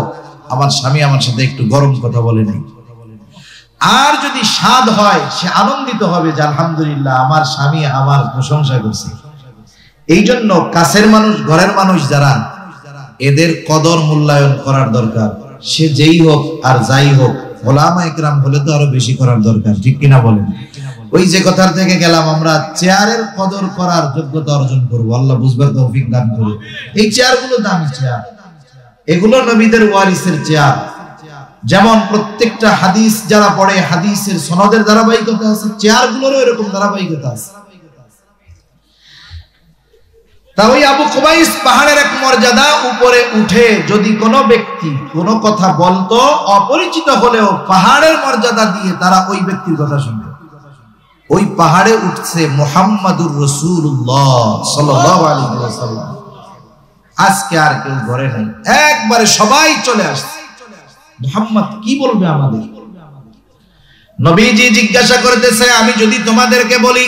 আমার স্বামী আমার সাথে একটু গরম কথা বলে নাই। আর যদি স্বাদ হয়, সে আনন্দিত হবে যে আলহামদুলিল্লাহ আমার স্বামী আমার প্রশংসা করছে। এই জন্য কাছের মানুষ, ঘরের মানুষ যারা, এদের কদর মূল্যায়ন করার দরকার। সে যেই হোক আর যাই হোক, ওলামায়ে কেরাম হলে তো আরো বেশি করার দরকার। ঠিক কিনা বলেন? ওই যে কথার থেকে গেলাম, আমরা চেয়ারের কদর করার যোগ্যতা অর্জন করব, আল্লাহ বুঝবার তৌফিক দান করুন। এই চেয়ারগুলো দামি চেয়ার, এগুলো নবীদের ওয়ারিসের চেয়ার। যেমন প্রত্যেকটা হাদিস যারা পড়ে, হাদিসের সনদের ধারাবাহিকতা আছে, চেয়ারগুলোরও এরকম ধারাবাহিকতা আছে। তা ওই আবু কুবাইস পাহাড়ের এক মর্যাদা, উপরে উঠে যদি কোনো ব্যক্তি কোনো কথা বলতো, অপরিচিত হলেও পাহাড়ের মর্যাদা দিয়ে তারা ওই ব্যক্তির কথা শুনবে। ওই পাহাড়ে উঠছে মুহাম্মাদুর রাসূলুল্লাহ সাল্লাল্লাহু আলাইহি ওয়াসাল্লাম। আজকে আর কেউ ঘরে নাই, একবারে সবাই চলে আসছে। মুহাম্মদ কি বলবে আমাদের? নবীজি জিজ্ঞাসা করতেছে, আমি যদি তোমাদেরকে বলি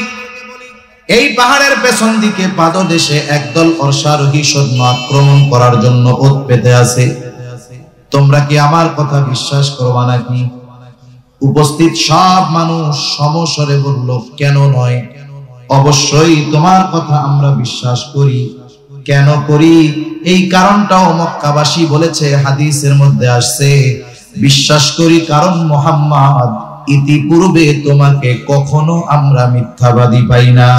এই পাহাড়ের পেছন দিকে পাদদেশে একদল অশ্বারোহী সৈন্য আক্রমণ করার জন্য ওত পেতে আছে, তোমরা কি আমার কথা বিশ্বাস করবা নাকি? উপস্থিত সব মানুষ সমস্বরে বলল, কেন নয়, অবশ্যই তোমার কথা আমরা বিশ্বাস করি। কেন করি এই কারণটাও মক্কাবাসী বলেছে, হাদিসের মধ্যে আসছে, বিশ্বাস করি কারণ মুহাম্মদ ইতিপূর্বে তোমাকে কখনো আমরা মিথ্যাবাদী পাই না।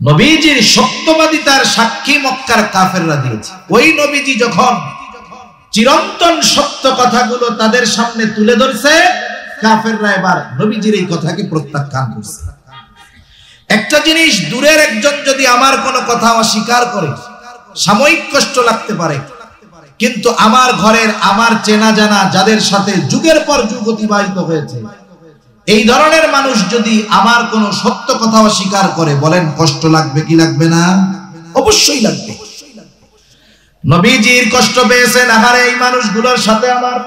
নবীজির সত্যবাদিতার সাক্ষী মক্কার কাফেররা দিয়েছে। ওই নবীজি যখন চিরন্তন সত্য কথাগুলো তাদের সামনে তুলে ধরছে, কাফেররা এবার নবীজির এই কথাকে প্রত্যাখ্যান করছে। একটা জিনিস, দূরের একজন যদি আমার কোনো কথা অস্বীকার করে সাময়িক কষ্ট লাগতে পারে, কিন্তু আমার ঘরের আমার চেনা জানা যাদের সাথে যুগের পর যুগ অতিবাহিত হয়েছে, এই ধরনের মানুষ যদি আমার কোনো সত্য কথা অস্বীকার করে, বলেন কষ্ট লাগবে কি লাগবে না? অবশ্যই লাগবে। নবীজির কষ্ট পেয়েছেন, আহারে এই মানুষগুলোর সাথে আমার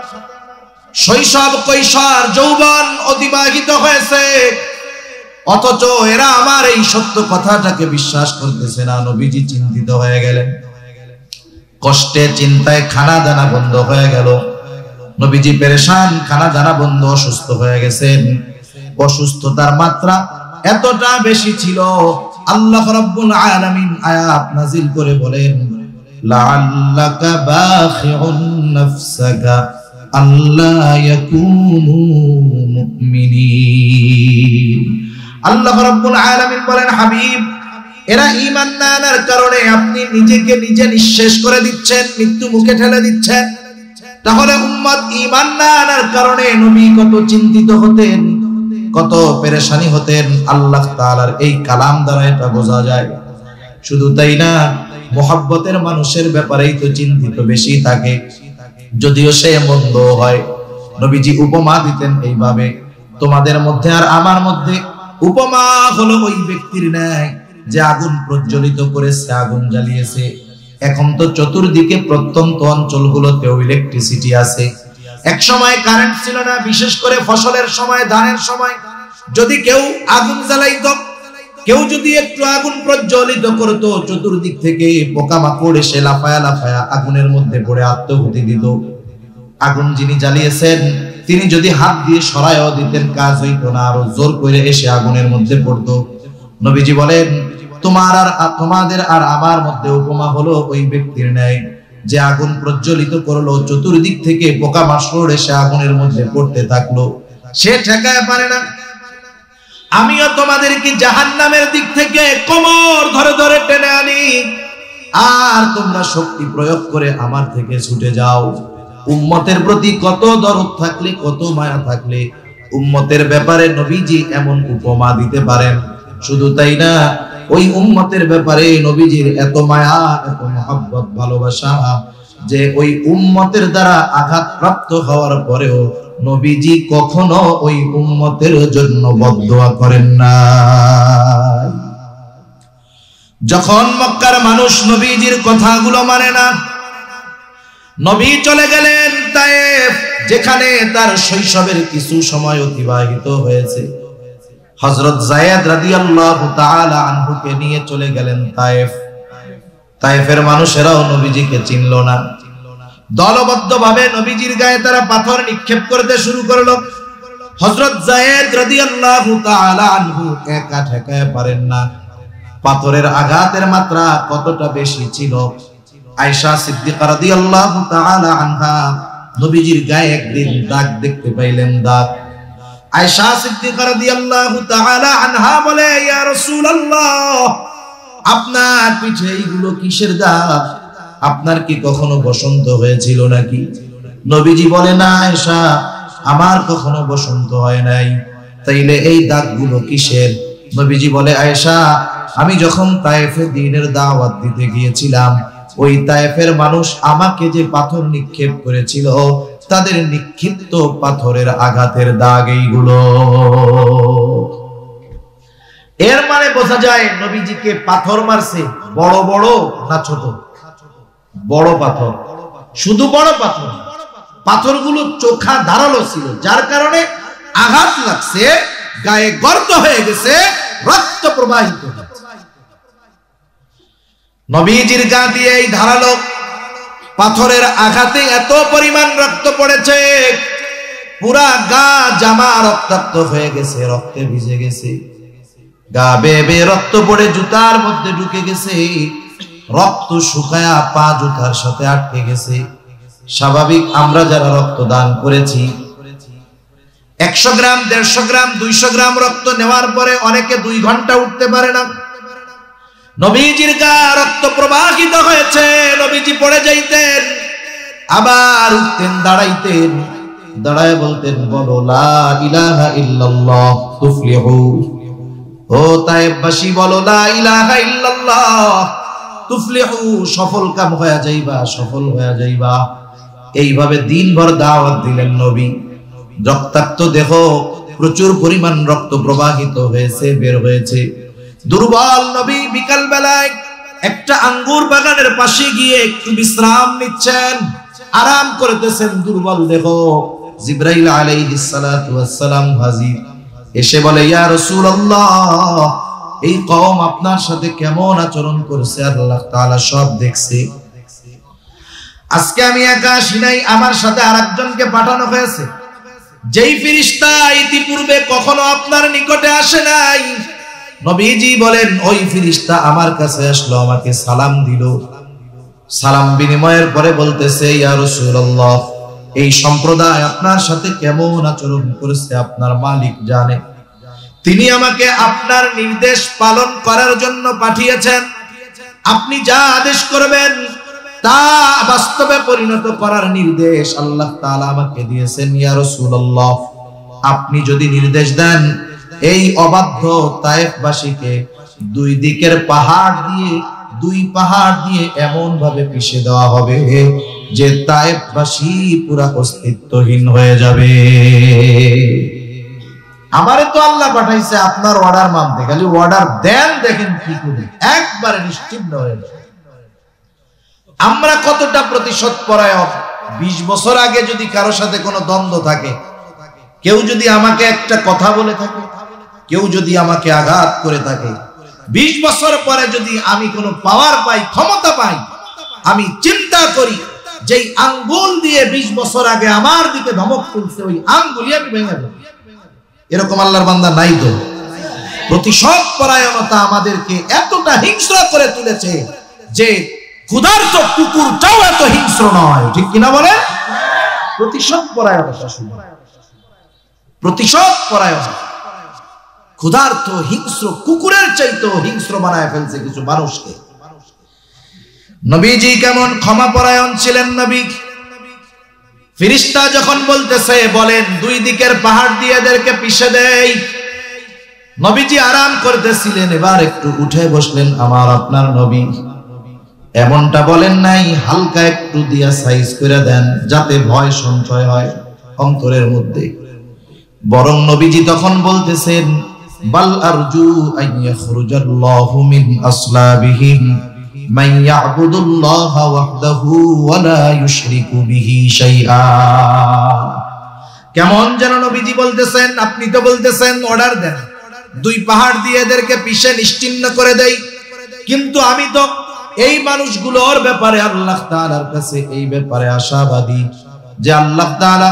শৈশব কৈশোর যৌবন অতিবাহিত হয়েছে, অথচ এরা আমার এই সত্য কথাটাকে বিশ্বাস করতেছে না। নবীজি চিন্তিত হয়ে গেলেন, কষ্টে চিন্তায় খানা দানা বন্ধ হয়ে গেল। নবীজি পেরেশান, খানা দানা বন্ধ, অসুস্থ হয়ে গেছেন। অসুস্থতার মাত্রা এতটা বেশি ছিল, আল্লাহ রাব্বুল আলামিন আয়াত নাযিল করে বলেন, লাআল্লাকা বাখিউন নাফসাকা আল্লা ইয়াকুনু মুমিনিন। আল্লাহ রাব্বুল আলামিন বলেন, হাবিব, এরা ঈমান না আনার কারণে আপনি নিজেকে নিজে নিঃশেষ করে দিচ্ছেন, মৃত্যু মুখে ঠেলে দিচ্ছেন। তাহলে উম্মত ঈমান না আনার কারণে নবী কত চিন্তিত হতেন, কত পেরেশানি হতেন, আল্লাহ তাআলার এই কালাম দ্বারা এটা বোঝা যায়। শুধু তাই না, মুহাব্বতের মানুষের ব্যাপারেই তো চিন্তিত বেশি থাকে, যদিও সে মন্দ হয়। নবীজি উপমা দিতেন এইভাবে, তোমাদের মধ্যে আর আমার মধ্যে উপমা হলো ওই ব্যক্তির ন্যায় যে আগুন প্রজ্বলিত করেছে, আগুন জ্বালিয়েছে। এখন তো চতুর্দিকে প্রত্যন্ত অঞ্চলগুলোতেও ইলেকট্রিসিটি আছে। এক সময় কারেন্ট ছিল না, বিশেষ করে ফসলের সময়, ধানের সময় যদি কেউ আগুন জ্বালাইতো, কেউ যদি একটু আগুন প্রজ্বলিত করতো, চতুর্দিক থেকে পোকামাকড় এসে লাফায়া লাফায়া আগুনের মধ্যে পড়ে আত্মহুতি দিত। আগুন যিনি জ্বালিয়েছেন তিনি যদি হাত দিয়ে সরায়ও দিতেন, কাজ হইতো না, আরো জোর করে এসে আগুনের মধ্যে পড়তো। নবীজি বলেন, তোমাদের আর আমার মধ্যে উপমা হলো ওই ব্যক্তির ন্যায় যে আগুন প্রজ্বলিত করলো, চতুর্দিক থেকে পোকামাকড় এসে আগুনের মধ্যে পড়তে থাকলো, সে ঠেকায় পারে না। আমিও তোমাদেরকে জাহান্নামের দিক থেকে কোমর ধরে ধরে টেনে আনি, আর তোমরা শক্তি প্রয়োগ করে আমার থেকে ছুটে যাও। উম্মতের প্রতি কত দরদ থাকলে, কত মায়া থাকলে উম্মতের ব্যাপারে নবীজি এমন উপমা দিতে পারেন। শুধু তাই না, ওই উম্মতের ব্যাপারে নবীজির এত মায়া, এত মহব্বত, ভালোবাসা, যে ওই উম্মতের দ্বারা আঘাতপ্রাপ্ত হওয়ার পরেও নবীজি কখনো ওই উম্মতের জন্য বদদোয়া করেন না। যখন মক্কার মানুষ নবীজির কথাগুলো মানে না, নবী চলে গেলেন তায়েফ, যেখানে তার শৈশবের কিছু সময় অতিবাহিত হয়েছে। হযরত যায়েদ রাদিয়াল্লাহু তাআলা আনহুকে নিয়ে চলে গেলেন তায়েফ। তায়েফের মানুষেরাও নবীজিকে চিনল না। দলবদ্ধভাবে নবীজির গায়ে তারা পাথর নিক্ষেপ করতে শুরু করলো। হযরত যায়েদ রাদিয়াল্লাহু তাআলা আনহু একা ঠেকাতে পারেন না। পাথরের আঘাতের মাত্রা কতটা বেশি ছিল। আয়েশা সিদ্দিকা রাদিয়াল্লাহু তাআলা আনহা নবীজির গায়ে একদিন দাগ দেখতে পাইলেন, দাগ। আয়েশা সিদ্দিকা রাদিয়াল্লাহু তাআলা আনহা বলে, ইয়া রাসূলুল্লাহ, আপনার পিঠে এইগুলো কিসের দাগ? আপনার কি কখনো বসন্ত হয়েছিল নাকি? নবীজি বলে, না আয়েশা, আমার কখনো বসন্ত হয় নাই। তাইলে এই দাগগুলো কিসের? নবীজি বলে, আয়েশা, আমি যখন তায়েফে দ্বীনের দাওয়াত দিতে গিয়েছিলাম, ওই তায়েফের মানুষ আমাকে যে পাথর নিক্ষেপ করেছিল, তাদের নিক্ষিপ্ত পাথরের আঘাতের দাগ এইগুলো। এর মানে বোঝা যায় নবীজিকে পাথর মারছে বড় বড় না ছোট? বড় পাথর। শুধু বড় পাথর, পাথরগুলো চোখা ধারালো ছিল, যার কারণে আঘাত লাগছে, গায়ে গর্ত হয়ে গেছে, রক্ত প্রবাহিত হচ্ছে। নবীজির গা দিয়ে এই ধারালো পাথরের আঘাতে এত পরিমাণ রক্ত পড়েছে, পুরা গা জামা রক্তাক্ত হয়ে গেছে, রক্তে ভিজে গেছে। গা বেয়ে বেয়ে রক্ত পড়ে জুতার মধ্যে ঢুকে গেছে, রক্ত শুকায়া পা জুতার সাথে আটকে গেছে। স্বাভাবিক আমরা যারা রক্ত দান করেছি 100 গ্রাম 150 গ্রাম 200 গ্রাম রক্ত নেওয়ার পরে অনেকে 2 ঘন্টা উঠতে পারে না। নবীজির গা রক্ত প্রবাহিত হয়েছে, নবীজি পড়ে যাইতেন, আবার উঠতেন, দাঁড়াইতেন, দাঁড়ায় বলতেন বলো লা ইলাহা ইল্লাল্লাহ তুফলিহু। ও তায়েববাসী বলো লা ইলাহা ইল্লাল্লাহ তুফলিহু, সফল কাম হয়ে যাইবা, সফল হয়ে যাইবা। এইভাবে দিনভর দাওয়াত দিলেন নবী। রক্তাক্ত দেহ, প্রচুর পরিমাণ রক্ত প্রবাহিত হয়েছে, বের হয়েছে। দুর্বল নবী বিকাল বেলায় একটা আঙ্গুর বাগানের পাশে গিয়ে একটু বিশ্রাম নিচ্ছেন, আরাম করতেছেন। দুর্বল দেহ, জিবরাইল আলাইহিস সালাতু ওয়াস সালাম হাজির, এসে বলে ইয়া রাসূলুল্লাহ, এই কওম আপনার সাথে কেমন আচরণ করছে আল্লাহ তাআলা সব দেখছে। আজকে আমি একা আসি নাই, আমার সাথে আরেকজনকে পাঠানো হয়েছে, যেই ফেরেশতা ইতিপূর্বে কখনো আপনার নিকটে আসে নাই। নবীজি বলেন ওই ফেরেশতা আমার কাছে আসলো, আমাকে সালাম দিল। সালাম বিনিময়ের পরে বলতেছে ইয়া রাসূলুল্লাহ, এই সম্প্রদায় আপনার সাথে কেমন আচরণ করেছে আপনার মালিক জানে। তিনি আমাকে আপনার নির্দেশ পালন করার জন্য পাঠিয়েছেন। আপনি যা আদেশ করবেন তা বাস্তবে পরিণত করার নির্দেশ আল্লাহ তাআলা আমাকে দিয়েছেন। ইয়া রাসূলুল্লাহ, আপনি যদি নির্দেশ দেন এই অবাধ্য তায়েফবাসীকে 2 দিকের পাহাড় দিয়ে, 2 পাহাড় দিয়ে এমন ভাবে পিষে দেওয়া হবে যে তায়েফবাসী পুরা অস্তিত্বহীন হয়ে যাবে। আমারে তো আল্লাহ পাঠাইছে আপনার অর্ডার মানতে, খালি অর্ডার দেন, দেখেন কি করি, একবারে নিশ্চিন্ন হয়ে যাবে। আমরা কতটা প্রতিশোধ পরায়ণ। 20 বছর আগে যদি কারো সাথে কোনো দ্বন্দ্ব থাকে, কেউ যদি আমাকে একটা কথা বলে থাকে, কেউ যদি আমাকে আঘাত করে থাকে, 20 বছর পরে যদি আমি কোনো পাওয়ার পাই, ক্ষমতা পাই, আমি চিন্তা করি যেই আঙ্গুল দিয়ে 20 বছর আগে আমার দিকে ধমক তুলছে ওই আঙ্গুলই আমি ভেঙে দেব। এরকম আল্লাহর বান্দা নাই তো? প্রতিশোধ পরায়ণতা আমাদেরকে এতটা হিংস্র করে তুলেছে যে ক্ষুধার্ত কুকুরটাও এত হিংস্র নয়, ঠিক কিনা বলে? প্রতিশোধ পরায়ণতা, প্রতিশোধ পরায়ণতা ক্ষুধার্ত হিংস্র কুকুরের চাইতেও হিংস্র বানায় ফেলছে কিছু মানুষকে। নবীজি কেমন ক্ষমা পরায়ণ ছিলেন নবী। ফেরেশতা যখন বলতেছে বলেন 2 দিকের পাহাড় দিয়ে এদেরকে পিষে দেই, নবীজি আরাম করতেছিলেন, এবার একটু উঠে বসলেন। আমার আপনার নবী এমনটা বলেন নাই, হালকা একটু দিয়া সাইজ করে দেন যাতে ভয় সঞ্চয় হয় অন্তরের মধ্যে। বরং নবীজি তখন বলতেছেন বাল আরজু আন ইয়াখরুজাল্লাহু মিন আসলাবিহিম মান ইয়াবুদুল্লাহা ওয়াহদাহু ওয়া লা ইউশরিকু বিহি শাইআ। কেমন যেন নবীজি বলতেছেন, আপনি তো বলতেছেন অর্ডার দেন, 2 পাহাড় দিয়ে এদেরকে পিষে নিশ্চিহ্ন করে দেই, কিন্তু আমি তো এই মানুষগুলোর ব্যাপারে আল্লাহ তাআলার কাছে এই ব্যাপারে আশাবাদী যে আল্লাহ তাআলা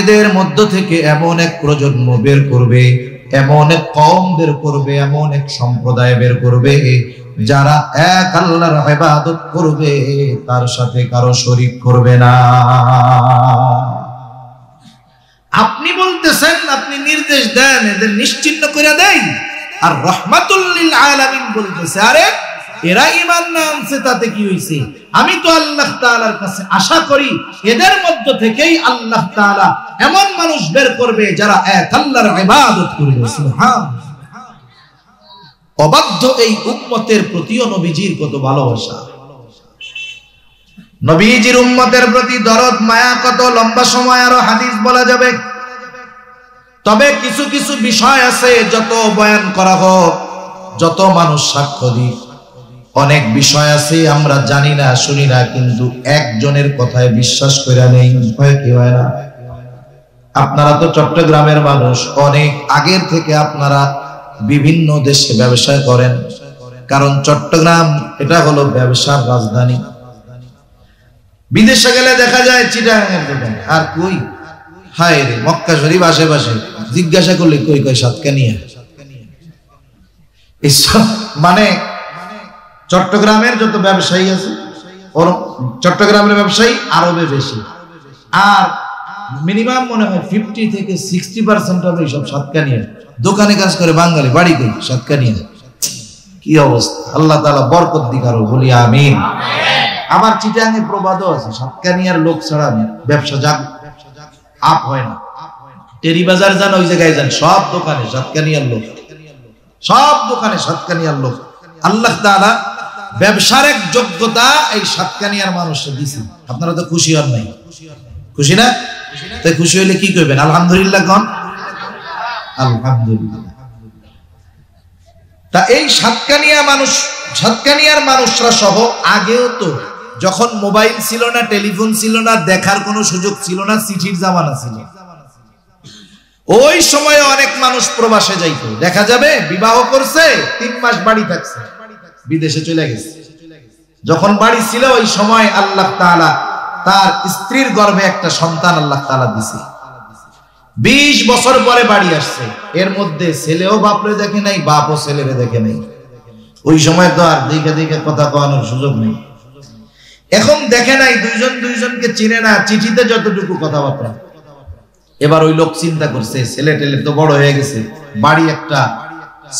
এদের মধ্য থেকে এমন এক প্রজন্ম বের করবে, এমন এক কওম বের করবে, এমন এক সম্প্রদায় বের করবে যারা এক আল্লাহর ইবাদত করবে, তার সাথে কারো শরীক করবে না। আপনি বলতেছেন, আপনি নির্দেশ দেন এদের নিশ্চিহ্ন করে দেই, আর রাহমাতুল লিল আলামিন বলতেছে আরে এরা ঈমান না আনছে তাতে কি হইছে? আমি তো আল্লাহ তাআলার কাছে আশা করি এদের মধ্য থেকেই আল্লাহ তাআলা এমন মানুষ বের করবে যারা এক আল্লাহর ইবাদত করবে। সুবহানাল্লাহ। অবাধ্য এই উম্মতের প্রতিও নবীজির কত ভালোবাসা, নবীজির উম্মতের প্রতি দরদ মায়া কত। লম্বা সময় আরো হাদিস বলা যাবে, তবে কিছু কিছু বিষয় আছে যত বয়ান করা হোক, যত মানুষ সাক্ষ্য দিক, অনেক বিষয় আছে আমরা জানি না, শুনি না, কিন্তু একজনের কথায় বিশ্বাস করে নেই, হয় কি হয় না? আপনারা তো চট্টগ্রামের মানুষ, অনেক আগের থেকে আপনারা বিভিন্ন দেশে ব্যবসা করেন, কারণ চট্টগ্রাম এটা হলো ব্যবসার রাজধানী। বিদেশে গেলে দেখা যায় চিটাগাঙের দোকান, আর কই হায় রে মক্কা শরীফ আশেপাশে জিজ্ঞাসা করলে কই কই সাতকানিয়া। মানে চট্টগ্রামের যত ব্যবসায়ী আছে ওর চট্টগ্রামের ব্যবসায়ী আরবে বেশি, আর মিনিমাম মনে হয় 50 থেকে 60% হবে সব সাতকানিয়া। দোকানে কাজ করে বাঙালি, বাড়ি করে সাতকানিয়া। কি অবস্থা! আল্লাহ তাআলা বরকত দিক আরো, বলি আমিন। আবার চিটাঙে প্রবাদও আছে, সাতকানিয়ার লোক ছাড়া ব্যবসা আপ হয় না। টেরি বাজার যান, ওই জায়গায় যান, সব দোকানে সাতকানিয়ার লোক, সব দোকানে সাতকানিয়ার লোক। আল্লাহ তাআলা ব্যবসার এক যোগ্যতা এই সাতকানিয়ার মানুষকে দিয়েছে। আপনারা তো খুশি হন নাই? খুশি না? তাই খুশি হইলে কি করবেন? আলহামদুলিল্লাহ কোন, আলহামদুলিল্লাহ। তা এই সাতকানিয়ার মানুষরা সহ আগেও তো যখন মোবাইল ছিল না, টেলিফোন ছিল না, দেখার কোনো সুযোগ ছিল না, চিঠির জামানা ছিল, ওই সময়ে অনেক মানুষ প্রবাসে যাইতো। দেখা যাবে বিবাহ করছে, 3 মাস বাড়ি থাকছে, বিদেশে চলে গেছে। যখন বাড়ি ছিল ওই সময় আল্লাহ তাআলা তার স্ত্রীর গর্ভে একটা সন্তান আল্লাহ তাআলা দিয়েছে। 20 বছর পরে বাড়ি আসছে। এর মধ্যে ছেলেও বাপরে দেখে নাই, বাপও ছেলেরে দেখে নাই। ওই সময় তো আর দেখে কথা কওয়ানোর সুযোগ নেই। এখন দেখে নাই, দুইজনকে চিনে না, চিঠিতে যতটুকু কথাবার্তা। এবার ওই লোক চিন্তা করছে, ছেলে টেলে তো বড় হয়ে গেছে, বাড়ি একটা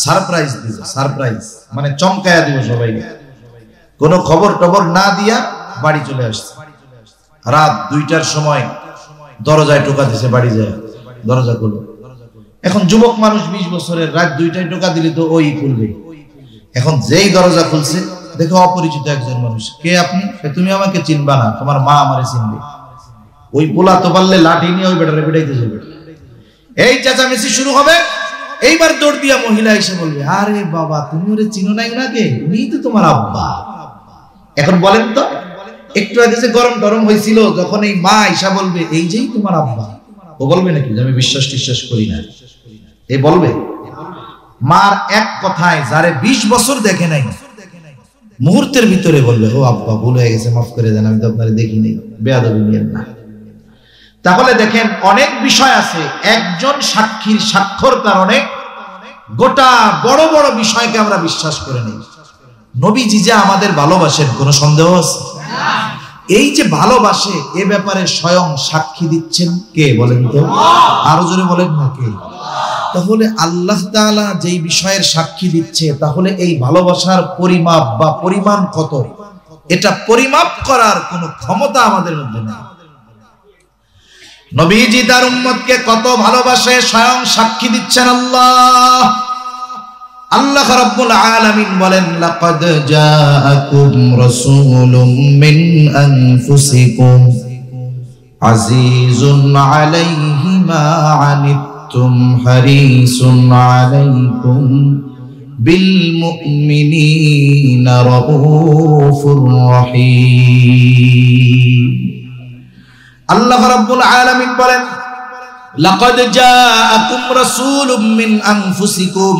সারপ্রাইজ দিব। সারপ্রাইজ মানে চমকায়া দিব সবাইকে। কোনো খবর টবর না দিয়া বাড়ি চলে আসছে। রাত 2টার সময় দরজায় টোকা দিছে, বাড়ি যায়, দরজা খুলো। এখন যুবক মানুষ 20 বছরের, রাত 2টায় টোকা দিলে তো ওই খুলবে। এখন যেই দরজা খুলছে, দেখো অপরিচিত একজন মানুষ। কে আপনি? তুমি আমাকে চিনবা না, তোমার মা আমারে চিনবে। ওই পোলা তো পারলে লাঠি নিয়ে ওই বেটারে পিটাইতে যাবে। এই চেঁচামেচি শুরু হবে। এইবার দৌড় দিয়া মহিলা এসে বলবে, আরে বাবা, তুমি ওরে চিনো নাই ওনাকে? উনি তো তোমার আব্বা। এখন বলেন তো, একটু আগে যে গরম টরম হয়েছিল, যখন এই মা ঈশা বলবে এই যেই তোমার আব্বা, ও বলবে নাকি যে আমি বিশ্বাস করি না? এ বলবে? মার এক কথায় যারে 20 বছর দেখে নাই, মুহূর্তের ভিতরে বলবে, ও আব্বা ভুল হয়ে গেছে, মাফ করে দেন, আমি তো আপনারে দেখি নাই, বেয়াদবি নিয়েন না। তাহলে দেখেন, অনেক বিষয় আছে, একজন সাক্ষীর সাক্ষ্যর কারণে গোটা বড় বড় বিষয়কে আমরা বিশ্বাস করে নেই। নবীজি যে আমাদের ভালোবাসেন, কোনো সন্দেহ আছে? এই যে ভালোবাসে, এ ব্যাপারে স্বয়ং সাক্ষী দিচ্ছেন কে বলেন তো? আরো জোরে বলেন না কে? তাহলে আল্লাহ তাআলা যেই বিষয়ের সাক্ষী দিচ্ছে, তাহলে এই ভালোবাসার পরিমাপ বা পরিমাণ কত, এটা পরিমাপ করার কোনো ক্ষমতা আমাদের মধ্যে নেই। নবীজি তার উম্মতকে কত ভালোবাসে স্বয়ং সাক্ষী দিচ্ছেন আল্লাহ। আল্লাহ রাব্বুল আলামিন বলেন, লাকাদ জাআকুম রাসূলুম মিন আনফুসিকুম আজিজুন আলাইহি মা আনিতুম হারিসুন আলাইকুম বিল মুমিনিনা রাউফুর রহিম। আল্লাহ রাব্বুল আলামিন বলেন, লাকাদ জাআকুম রাসূলুম মিন আনফুসিকুম,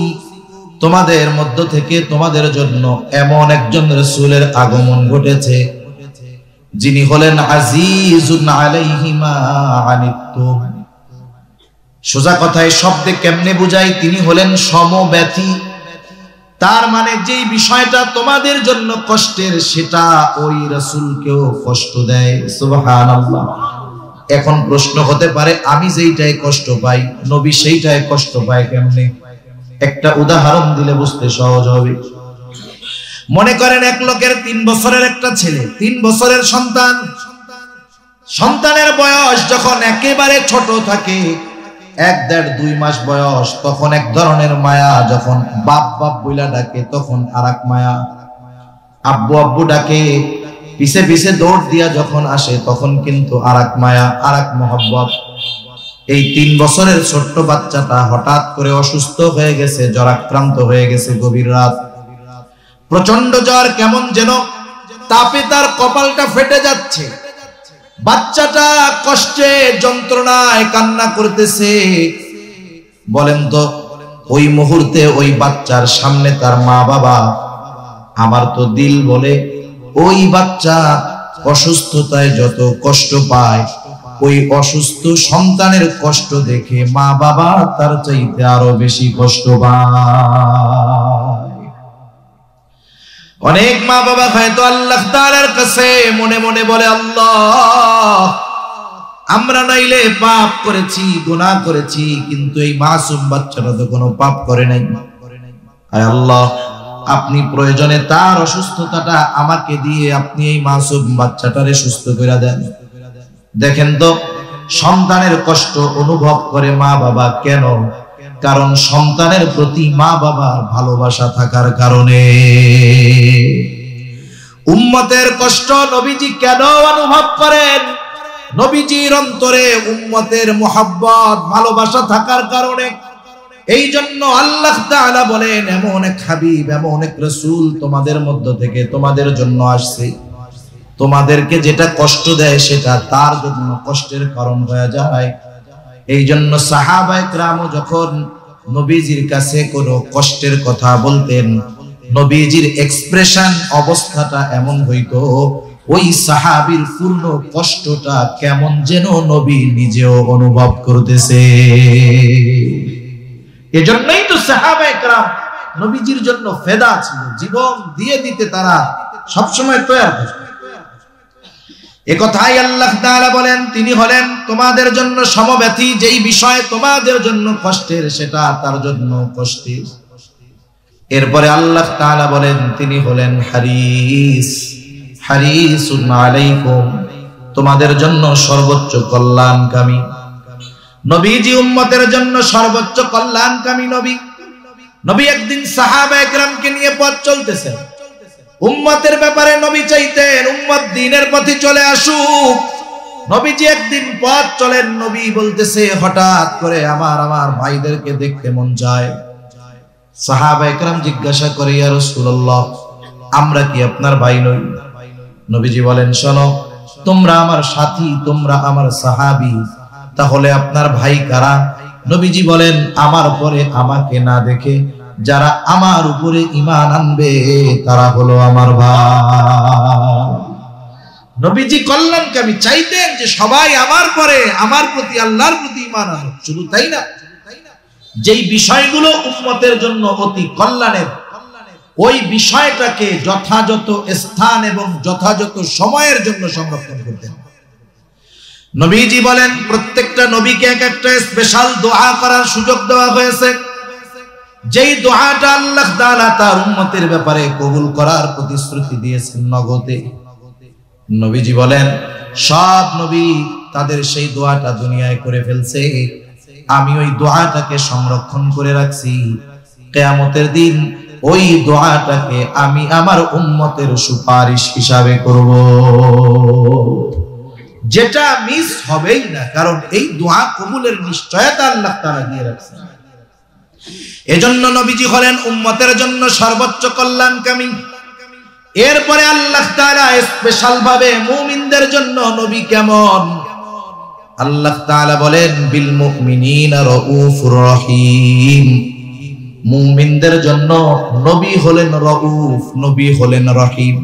তোমাদের মধ্য থেকে তোমাদের জন্য এমন একজন রাসূলের আগমন ঘটেছে, যিনি হলেন আজিজুন আলাইহি মা আনিতুম। সোজা কথায় শব্দে কেমনে বুঝাই? তিনি হলেন সমব্যথী। তার মানে যেই বিষয়টা তোমাদের জন্য কষ্টের, সেটা ওই রাসূলকেও কষ্ট দেয়। সুবহানাল্লাহ। এখন প্রশ্ন হতে পারে, আমি যেইটাই কষ্ট পাই, নবী সেইটাই কষ্ট পায় কেমনে? একটা উদাহরণ দিলে বুঝতে সহজ হবে। মনে করেন এক লোকের 3 বছরের একটা ছেলে, 3 বছরের সন্তান। সন্তানের বয়স যখন একেবারে ছোট থাকে, 1-1.5-2 মাস বয়স, তখন এক ধরনের মায়া। যখন বাপ বাপ বইলা ডাকে, তখন আরেক মায়া। আব্বু আব্বু ডাকে, পিছে পিছে দৌড় দিয়া যখন আসে, তখন কিন্তু আরেক মায়া, আরেক মহব্বত। এই 3 বছরের ছোট্ট বাচ্চাটা হঠাৎ করে অসুস্থ হয়ে গেছে, জ্বরাক্রান্ত হয়ে গেছে। গভীর রাত, প্রচন্ড জ্বর, কেমন যেন তাপে তার কপালটা ফেটে যাচ্ছে। বাচ্চাটা কষ্টে যন্ত্রণায় কান্না করতেছে। বলেন তো, ওই মুহূর্তে ওই বাচ্চার সামনে তার মা বাবা, আমার তো দিল বলে ওই বাচ্চা অসুস্থতায় যত কষ্ট পায়, ওই অসুস্থ সন্তানের কষ্ট দেখে মা বাবা তার চাইতে আরো বেশি কষ্ট পায়। অনেক মা বাবা হয়তো আল্লাহ তাআলার কাছে মনে মনে বলে, আল্লাহ আমরা নাইলে পাপ করেছি, গুনাহ করেছি, কিন্তু এই মাসুম বাচ্চাটা তো কোনো পাপ করে নাই। আয় আল্লাহ, আপনি প্রয়োজনে তার অসুস্থতাটা আমাকে দিয়ে আপনি এই মাসুম বাচ্চাটারে সুস্থ করে দেন। দেখেন তো সন্তানের কষ্ট অনুভব করে মা বাবা কেন? কারণ সন্তানের প্রতি মা বাবার ভালোবাসা থাকার কারণে। উম্মতের কষ্ট নবীজি কেন অনুভব করেন? নবীজির অন্তরে উম্মতের মুহাব্বত ভালোবাসা থাকার কারণে। এই জন্য আল্লাহ তাআলা বলেন, এমন এক হাবিব, এমন এক রাসূল তোমাদের মধ্য থেকে তোমাদের জন্য আসছে, তোমাদেরকে যেটা কষ্ট দেয় সেটা তার জন্য কষ্টের কারণ হয়ে যায়। এই জন্য সাহাবায়ে কেরাম যখন নবীজির কাছে কোনো কষ্টের কথা বলতেন, নবীজির এক্সপ্রেশন অবস্থাটা এমন হইতো, ওই সাহাবীর পূর্ণ কষ্টটা কেমন যেন নবী নিজেও অনুভব করতেছে। এজন্যই তো সাহাবায়ে কেরাম নবীজির জন্য ফেদা ছিল, জীবন দিয়ে দিতে তারা সবসময় তৈরি ছিল। একথাই আল্লাহ তাআলা বলেন, তিনি হলেন তোমাদের জন্য সমব্যথী, যেই বিষয় তোমাদের জন্য কষ্টের সেটা তার জন্য কষ্টের। এরপরে আল্লাহ তাআলা বলেন, তিনি হলেন হারিস, হারিসুন আলাইকুম, তোমাদের জন্য সর্বোচ্চ কল্যাণকামী। নবীজি উম্মতের জন্য সর্বোচ্চ কল্যাণকামী নবী। নবী একদিন সাহাবায়ে কেরামকে নিয়ে পথ চলতেছেন। উম্মতের ব্যাপারে নবী চাইতেন উম্মত দ্বীনের পথে চলে আসুক। নবীজি একদিন পথ চলেন, নবী বলতেছে হঠাৎ করে আমার ভাইদেরকে দেখতে মন চায়। সাহাবায়ে কেরাম জিজ্ঞাসা করে, ইয়া রাসূলুল্লাহ, আমরা কি আপনার ভাই নই? নবীজি বলেন, শোনো, তোমরা আমার সাথী, তোমরা আমার সাহাবী, তাহলে আপনার ভাই কারা? নবীজি বলেন, আমার পরে আমাকে না দেখে যারা আমার উপরে ঈমান আনবে তারা হলো আমার ভাই। নবীজি কল্যাণকামী চাইতেন যে সবাই আমার পরে আমার প্রতি আল্লাহর প্রতি ঈমান আনুক। শুধু তাই না, যেই বিষয়গুলো উম্মতের জন্য অতি কল্যাণের, ওই বিষয়টাকে যথাযথ স্থান এবং যথাযথ সময়ের জন্য সংরক্ষণ করতেন। নবীজি বলেন, প্রত্যেকটা নবীকে এক একটা স্পেশাল দোয়া করার সুযোগ দেওয়া হয়েছে, যেই দোয়াটা আল্লাহ তাআলা তার উম্মতের ব্যাপারে কবুল করার প্রতিশ্রুতি দিয়েছেন নগদে। নবীজি বলেন, সব নবী তাদের সেই দোয়াটা দুনিয়ায় করে ফেলছে, আমি ওই দোয়াটাকে সংরক্ষণ করে রাখছি। কিয়ামতের দিন ওই দোয়াটাকে আমি আমার উম্মতের সুপারিশ হিসাবে করব, যেটা মিস হবেই না, কারণ এই দোয়া কবুলের নিশ্চয়তা আল্লাহ তাআলা দিয়ে রাখছেন। এজন্য নবীজি হলেন উম্মতের জন্য সর্বোচ্চ কল্যাণকামী। এরপরে আল্লাহ তাআলা স্পেশাল ভাবে মুমিনদের জন্য নবী কেমন? আল্লাহ তাআলা বলেন, বিল মুমিনিনা রাউফুর রহিম, মুমিনদের জন্য নবী হলেন রাউফ, নবী হলেন রহিম।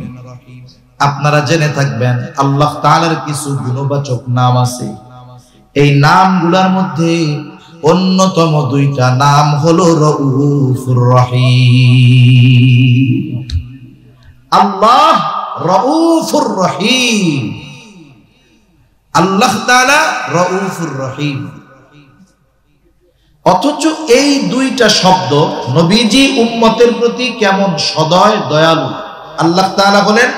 আপনারা জেনে থাকবেন আল্লাহ তাআলার কিছু গুণবাচক নাম আছে, এই নামগুলোর মধ্যে অন্যতম দুইটা নাম হলো রাউফুর রহিম। আল্লাহ রাউফুর রহিম, আল্লাহ তাআলা রাউফুর রহিম। অথচ এই দুইটা শব্দ নবীজি উম্মতের প্রতি কেমন সদয় দয়ালু। আল্লাহ তাআলা বলেন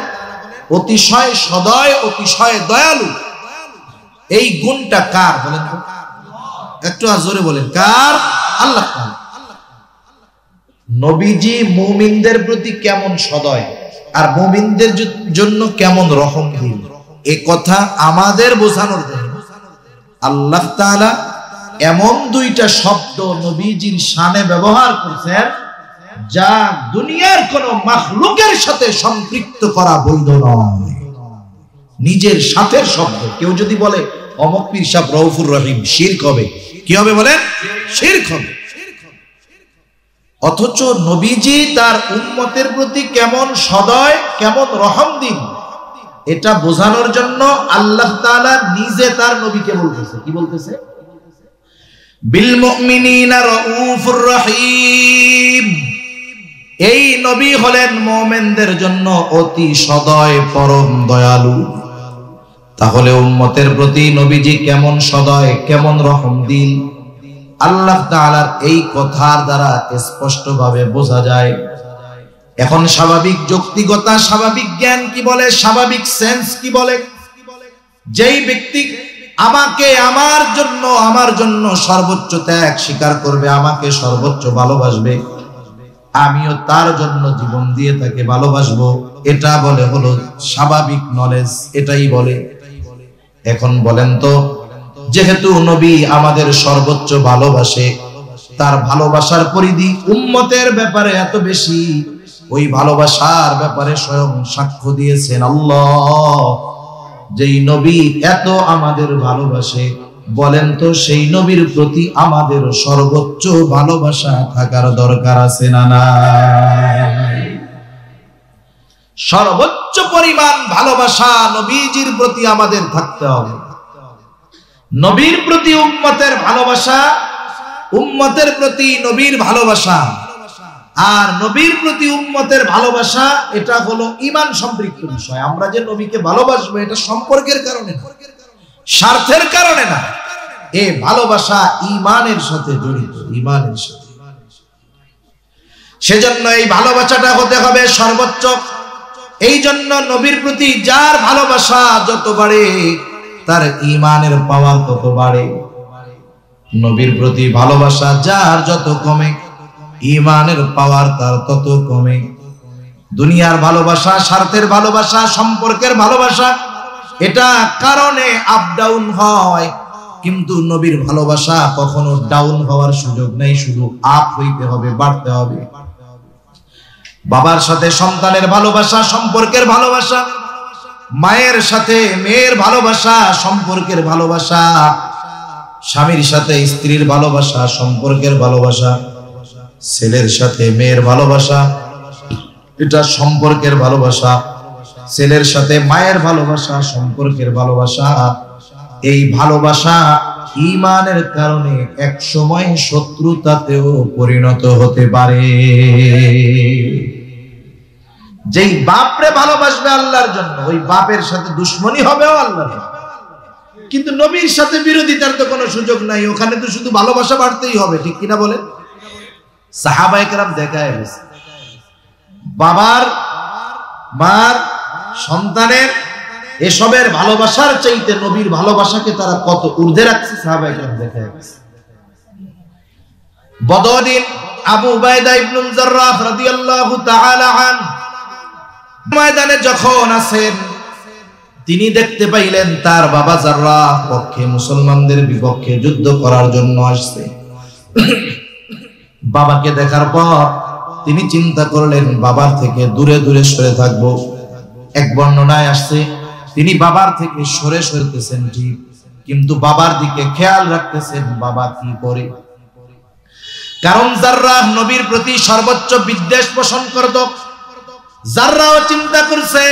অতিশয় সদয়, অতিশয় দয়ালু। এই গুণটা কার বলেন? একটু জোরে বলেন, কার? আল্লাহ তাআলা। নবীজি মুমিনদের প্রতি কেমন সদয় আর মুমিনদের জন্য কেমন রহমশীল, এ কথা আমাদের বোঝানোর জন্য আল্লাহ তাআলা এমন দুইটা শব্দ নবীজির শানে ব্যবহার করেছেন যা দুনিয়ার কোন মাখলুকের সাথে সম্পৃক্ত করা বৈধ নয়। নিজের সাথের শব্দ। কেউ যদি বলে অমুক পীর সাহেব রাউফুর রহিম, শিরক হবে। কি হবে বলেন? শিরক হবে। অথচ নবীজি তার উম্মতের প্রতি কেমন সদয়, কেমন রহমদিল, এটা বোঝানোর জন্য আল্লাহ তাআলা নিজে তার নবীকে বলতেছে। কি বলতেছে? বিল মুমিনিনা রাউফুর রহিম। এই নবী হলেন মুমিনদের জন্য অতি সদয় পরম দয়ালু। তাহলে উম্মতের প্রতি নবীজি কেমন সদয়, কেমন রহমদিল, আল্লাহ তাআলার এই কথার দ্বারা স্পষ্টভাবে বোঝা যায়। এখন স্বাভাবিক যৌক্তিকতা, স্বাভাবিক জ্ঞান কি বলে, স্বাভাবিক সেন্স কি বলে? যেই ব্যক্তি আমাকে আমার জন্য সর্বোচ্চ ত্যাগ স্বীকার করবে, আমাকে সর্বোচ্চ ভালোবাসবে, আমিও তার জন্য জীবন দিয়ে তাকে ভালোবাসবো, এটা বলে হলো স্বাভাবিক নলেজ, এটাই বলে। এখন বলেন তো, যেহেতু নবী আমাদের সর্বোচ্চ ভালোবাসে, তার ভালোবাসার পরিধি উম্মতের ব্যাপারে এত বেশি, ওই ভালোবাসার ব্যাপারে স্বয়ং সাক্ষ্য দিয়েছেন আল্লাহ। যেই নবী এত আমাদের ভালোবাসে, বলেন তো সেই নবীর প্রতি আমাদের সর্বোচ্চ ভালোবাসা থাকার দরকার আছে না নাই? সর্বোচ্চ পরিমাণ ভালোবাসা নবীজির প্রতি আমাদের থাকতে হবে। নবীর প্রতি উম্মতের ভালোবাসা, উম্মতের প্রতি নবীর ভালোবাসা, আর নবীর প্রতি উম্মতের ভালোবাসা, এটা হলো ঈমান সম্পৃক্ত বিষয়। আমরা যে নবীকে ভালোবাসবো এটা সম্পর্কের কারণে না, স্বার্থের কারণে না। এই ভালোবাসা ঈমানের সাথে জড়িত, ঈমানের সাথে। সেজন্য এই ভালোবাসাটা হতে হবে সর্বোচ্চ। এই জন্য নবীর প্রতি যার ভালোবাসা যত বাড়ে, তার ঈমানের পাওয়ার তত বাড়ে। নবীর প্রতি ভালোবাসা যার যত কমে, ঈমানের পাওয়ার তার তত কমে। দুনিয়ার ভালোবাসা, স্বার্থের ভালোবাসা, সম্পর্কের ভালোবাসা, এটা কারণে আপ ডাউন হয়, কিন্তু নবীর ভালোবাসা কখনো ডাউন হওয়ার সুযোগ নেই, শুধু আপ হইতে হবে, বাড়তে হবে। বাবার সাথে সন্তানের ভালোবাসা সম্পর্কের ভালোবাসা, মায়ের সাথে মেয়ের ভালোবাসা সম্পর্কের ভালোবাসা, স্বামীর সাথে স্ত্রীর ভালোবাসা সম্পর্কের ভালোবাসা, ছেলের সাথে মেয়ের ভালোবাসা এটা সম্পর্কের ভালোবাসা, ছেলের সাথে মায়ের ভালোবাসা সম্পর্কের ভালোবাসা। এই ভালোবাসা ঈমানের কারণে এক সময় শত্রুতাতেও পরিণত হতে পারে। যেই বাপরে ভালোবাসবে আল্লাহর জন্য, ওই বাপের সাথে দুশ্মনী হবেও আল্লাহর জন্য। কিন্তু নবীর সাথে বিরোধিতার তো কোনো সুযোগ নাই, ওখানে তো শুধু ভালোবাসা বাড়তেই হবে, ঠিক কিনা বলে? সাহাবায়ে কেরাম দেখায় গেছে, বাবার, মার, সন্তানের এসবের ভালোবাসার চাইতে নবীর ভালোবাসাকে তারা কত ঊর্ধ্বে রাখছে, সাহাবায়ে কেরাম দেখায় গেছে। বদরিন আবু উবাইদা ইবনুল জাররাহ রাদিয়াল্লাহু তাআলা আনহু ময়দানে যখন আছেন, তিনি দেখতে পাইলেন তার বাবা জাররাহ পক্ষে, মুসলমানদের বিপক্ষে যুদ্ধ করার জন্য আসছে। বাবাকে দেখার পর তিনি চিন্তা করলেন বাবার থেকে দূরে দূরে সরে থাকবো। এক বর্ণনায় আসছে তিনি বাবার থেকে সরে সরতেছেন ঠিক, কিন্তু বাবার দিকে খেয়াল রাখতেছেন বাবা কি করে। কারণ জাররাহ নবীর প্রতি সর্বোচ্চ বিদ্বেষ পোষণ করত। জাররাও চিন্তা করছে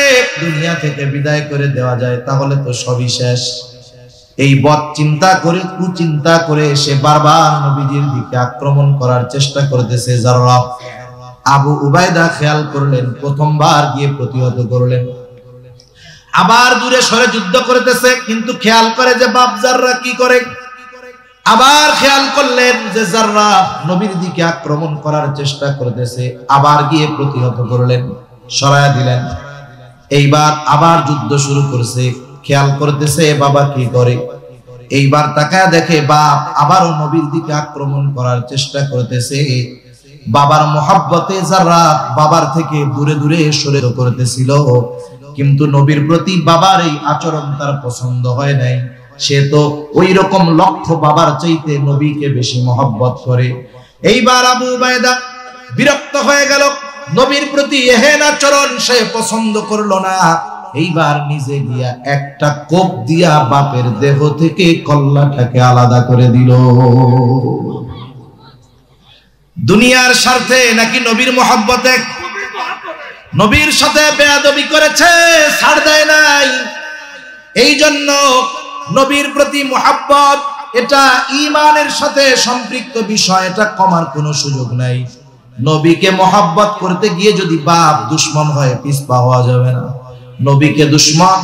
দুনিয়া থেকে বিদায় করে দেওয়া যায় তাহলে তো সবই শেষ। এই বদ চিন্তা করে, কুচিন্তা করে সে বারবার নবীজির দিকে আক্রমণ করার চেষ্টা করতেছে। জাররাহ আবু উবাইদা খেয়াল করলেন, প্রথমবার গিয়ে প্রতিহত করলেন, আবার দূরে সরে যুদ্ধ করতেছে, কিন্তু খেয়াল করে যে বাপ জাররাহ কি করে। আবার খেয়াল করলেন যে জাররাহ নবীর দিকে আক্রমণ করার চেষ্টা করতেছে, আবার গিয়ে প্রতিহত করলেন, সরায়া দিলেন। এইবার আবার যুদ্ধ শুরু করছে, খেয়াল করতেছে বাবা কি করে। এইবার তাকায় দেখে বাপ আবারও নবীর দিকে আক্রমণ করার চেষ্টা করতেছে। বাবার মহব্বতে জাররাহ বাবার থেকে দূরে দূরে সরে করতেছিল, কিন্তু নবীর প্রতি বাবার এই আচরণ তার পছন্দ হয় নাই। সে তো ওই রকম লক্ষ্য বাবার চাইতে নবীকে বেশি মহব্বত করে। এইবার আবু উবাইদা বিরক্ত হয়ে গেল, নবীর প্রতি এহেন আচরণ সে পছন্দ করলো না। এইবার নিজে গিয়া একটা কোপ দিয়া বাপের দেহ থেকে কল্লাটাকে আলাদা করে দিল। দুনিয়ার স্বার্থে নাকি নবীর মহব্বতে? নবীর সাথে বেয়াদবি করেছে, ছাড় দেয় নাই। এই জন্য নবীর প্রতি মহব্বত এটা ঈমানের সাথে সম্পৃক্ত বিষয়, এটা কমার কোনো সুযোগ নাই। নবীকে মহব্বত করতে গিয়ে যদি বাপ দুশ্মন হয় পিছপা হওয়া যাবে না।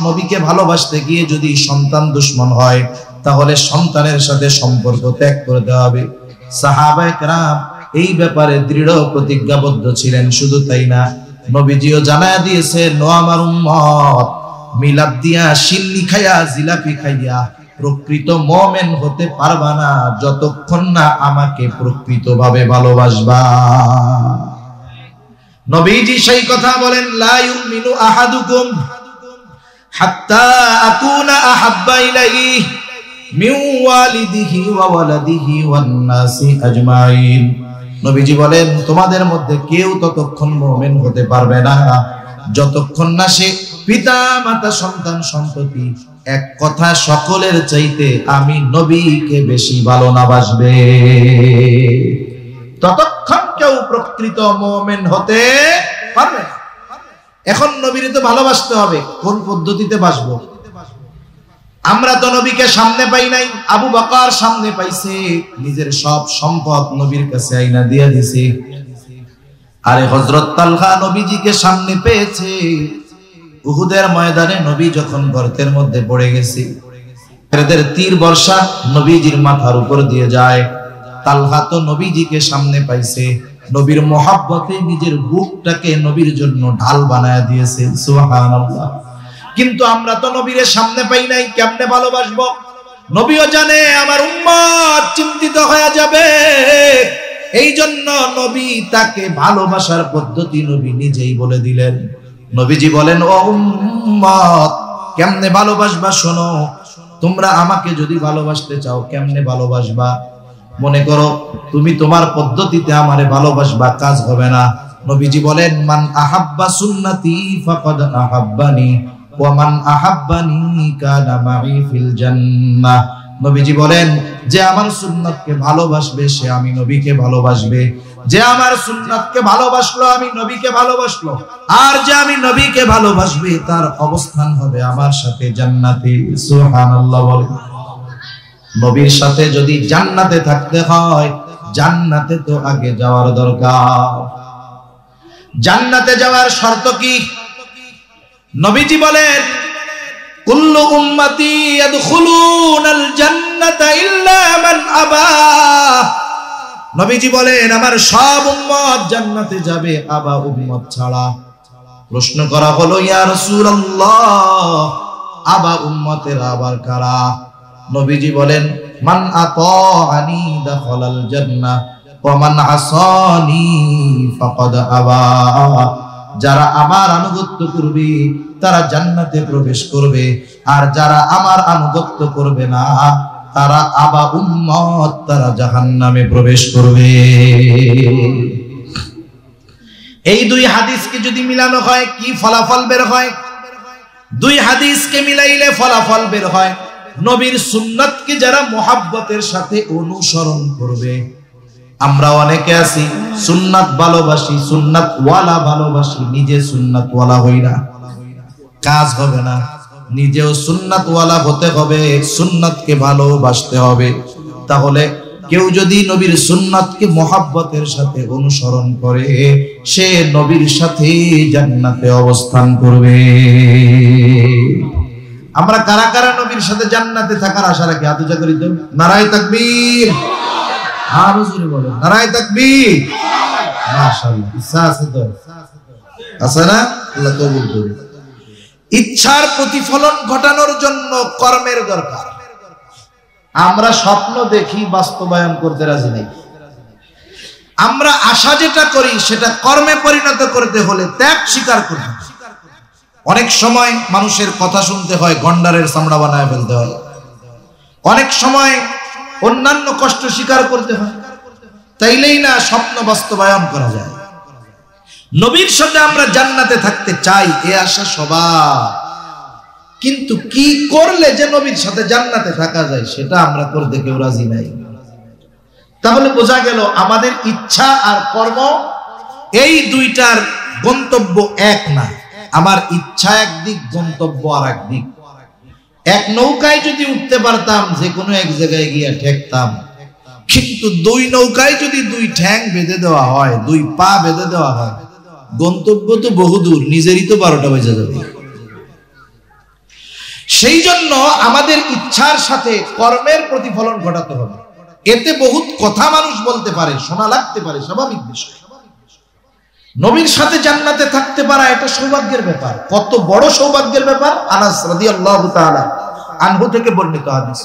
নবীকে ভালোবাসতে গিয়ে যদি সন্তান দুশ্মন হয় তাহলে সন্তানের সাথে সম্পর্ক ত্যাগ করতে হবে। সাহাবায়ে কেরাম এই ব্যাপারে দৃঢ় প্রতিজ্ঞাবদ্ধ ছিলেন। শুধু তাই না, নবীজিও জানায়া দিয়েছেন, ও আমার উম্মত, মিলাদ দিয়া সিন্নি খাইয়া জিলাপি খাইয়া প্রকৃত মুমিন হতে পারবা না যতক্ষণ না আমাকে প্রকৃতভাবে ভালোবাসবা। নবীজি সেই কথা বলেন, লা ইউমিনু আহাদুকুম হাত্তা আকুনা আহাব্বা ইলাইহি মিন ওয়ালিদিহি ওয়া ওয়ালাদিহি ওয়ান নাসি আজমাইন। নবীজি বলেন, তোমাদের মধ্যে কেউ ততক্ষণ মুমিন হতে পারবে না যতক্ষণ না সে পিতা মাতা সন্তান সন্ততি এক কথা সকলের চাইতে আমি নবীকে বেশি ভালো না বাসবে, ততক্ষণ কেউ প্রকৃত মুমিন হতে পারবে না। এখন নবীরে তো ভালোবাসতে হবে, কোন পদ্ধতিতে বাসবো? আমরা তো নবীকে সামনে পাই নাই। আবু বকর সামনে পাইছে, নিজের সব সম্পদ নবীর কাছে আইনা দিয়ে দিছে। আরে হযরত তালহা নবীজিকে সামনে পেয়েছে। উহুদের ময়দানে নবী যখন গর্তের মধ্যে পড়ে গেছে, এদের তীর বর্ষা নবীজির মাথার উপর দিয়ে যায়। তালহা তো নবীজিকে সামনে পাইছে, নবীর মহব্বতে নিজের বুকটাকে নবীর জন্য ঢাল বানায় দিয়েছে। সুবহানাল্লাহ। কিন্তু আমরা তো নবীর সামনে পাই নাই, কেমনে ভালোবাসবো? নবীও জানে আমার উম্মত চিন্তিত হয়ে যাবে, এই জন্য নবী তাকে ভালোবাসার পদ্ধতি নবী নিজেই বলে দিলেন। নবীজি বলেন, ও উম্মত, কেমনে ভালোবাসবা শোনো। তোমরা আমাকে যদি ভালোবাসতে চাও কেমনে ভালোবাসবা? মনে করো তুমি তোমার পদ্ধতিতে আমারে ভালোবাসবা, কাজ হবে না। নবীজি বলেন, মান আহাব্বা সুন্নতি ফাকাদ আহাব্বানি ওয়া মান আহাব্বানি কানা মাই ফিল জান্নাহ। নবীজি বলেন, যে আমার সুন্নাতকে ভালোবাসবে সে আমি নবীকে ভালোবাসবে, যে আমার সুন্নাতকে ভালোবাসলো আমি নবীকে ভালোবাসলো, আর যে আমি নবীকে ভালোবাসবে তার অবস্থান হবে আমার সাথে জান্নাতে। সুবহানাল্লাহ বলেন। নবীর সাথে যদি জান্নাতে থাকতে হয়, জান্নাতে তো আগে যাওয়ার দরকার। জান্নাতে যাওয়ার শর্ত কি? নবীজি বলেন, কুল্লু উম্মতি ইয়াদখুলুনাল জান্নাতা ইল্লা মান আবা। নবীজি বলেন, আমার সব উম্মত জান্নাতে যাবে, আবা উম্মত ছাড়া। প্রশ্ন করা হলো, ইয়া রাসূলুল্লাহ, আবা উম্মতের আবার কারা? নবীজি বলেন, মান আতাআনি দাখালাল জান্নাহ ওয়া মান আসানি ফাকাদ আবা। যারা আমার আনুগত্য করবে তারা জান্নাতে প্রবেশ করবে, আর যারা আমার আনুগত্য করবে না তারা আবা উম্মত, তারা জাহান্নামে প্রবেশ করবে। এই দুই হাদিসকে যদি মিলানো হয় কি ফলাফল বের হয়? দুই হাদিসকে মিলাইলে ফলাফল বের হয়, নবীর সুন্নাতকে যারা মুহাব্বতের সাথে অনুসরণ করবে। আমরা অনেকে আছি সুন্নাত ভালোবাসি, সুন্নাত ওয়ালা ভালোবাসি, নিজে সুন্নাত ওয়ালা হই না, কাজ হবে না। নিজেও সুন্নাত ওয়ালা হতে হবে, সুন্নাতকে ভালোবাসতে হবে। তাহলে কেউ যদি নবীর সুন্নাতকে মুহাব্বতের সাথে অনুসরণ করে সে নবীর সাথে জান্নাতে অবস্থান করবে। আমরা কারা কারা নবীর সাথে জান্নাতে থাকার আশা রাখি? হাত উঁচা করি তো। নারায়ে তাকবীর। আরো জোরে বলেন, নারায়ে তাকবীর। মাশাআল্লাহ, ইচ্ছা আছে তো? আছে না? আল্লাহ কবুল করুন। ইচ্ছার প্রতিফলন ঘটানোর জন্য কর্মের দরকার। আমরা স্বপ্ন দেখি, বাস্তবায়ন করতে রাজি নাই। আমরা আশা যেটা করি সেটা কর্মে পরিণত করতে হলে ত্যাগ স্বীকার করতে হয়। অনেক সময় মানুষের কথা শুনতে হয়, গন্ডারের চামড়া বানায় ফেলতে হয়। অনেক সময় অন্যান্য কষ্ট স্বীকার করতে হয়, তাইলেই না স্বপ্ন বাস্তবায়ন করা যায়। নবীর সাথে আমরা জান্নাতে থাকতে চাই, এ আশা সবার, কিন্তু কি করলে যে নবীর সাথে জান্নাতে থাকা যায় সেটা আমরা করতে কেউ রাজি নাই। তাহলে বোঝা গেল আমাদের ইচ্ছা আর কর্ম এই দুইটার গন্তব্য এক না। আমার ইচ্ছা একদিক, গন্তব্য আর একদিক। এক নৌকায় যদি উঠতে পারতাম যে কোনো এক জায়গায় গিয়ে ঠেকতাম, কিন্তু দুই নৌকায় যদি দুই ঠ্যাং বেঁধে দেওয়া হয়, দুই পা বেঁধে দেওয়া হয়, গন্তব্য তো বহুদূর, নিজেরই তো 12টা বেজে যাবে। সেই জন্য আমাদের ইচ্ছার সাথে কর্মের প্রতিফলন ঘটাতে হবে। এতে বহুত কথা মানুষ বলতে পারে, শোনা লাগতে পারে, স্বাভাবিক বিষয়। নবীর সাথে জান্নাতে থাকতে পারা এটা সৌভাগ্যের ব্যাপার। কত বড় সৌভাগ্যের ব্যাপার! আনাস রাদিয়াল্লাহু তাআলা আনহু থেকে বর্ণিত হাদিস।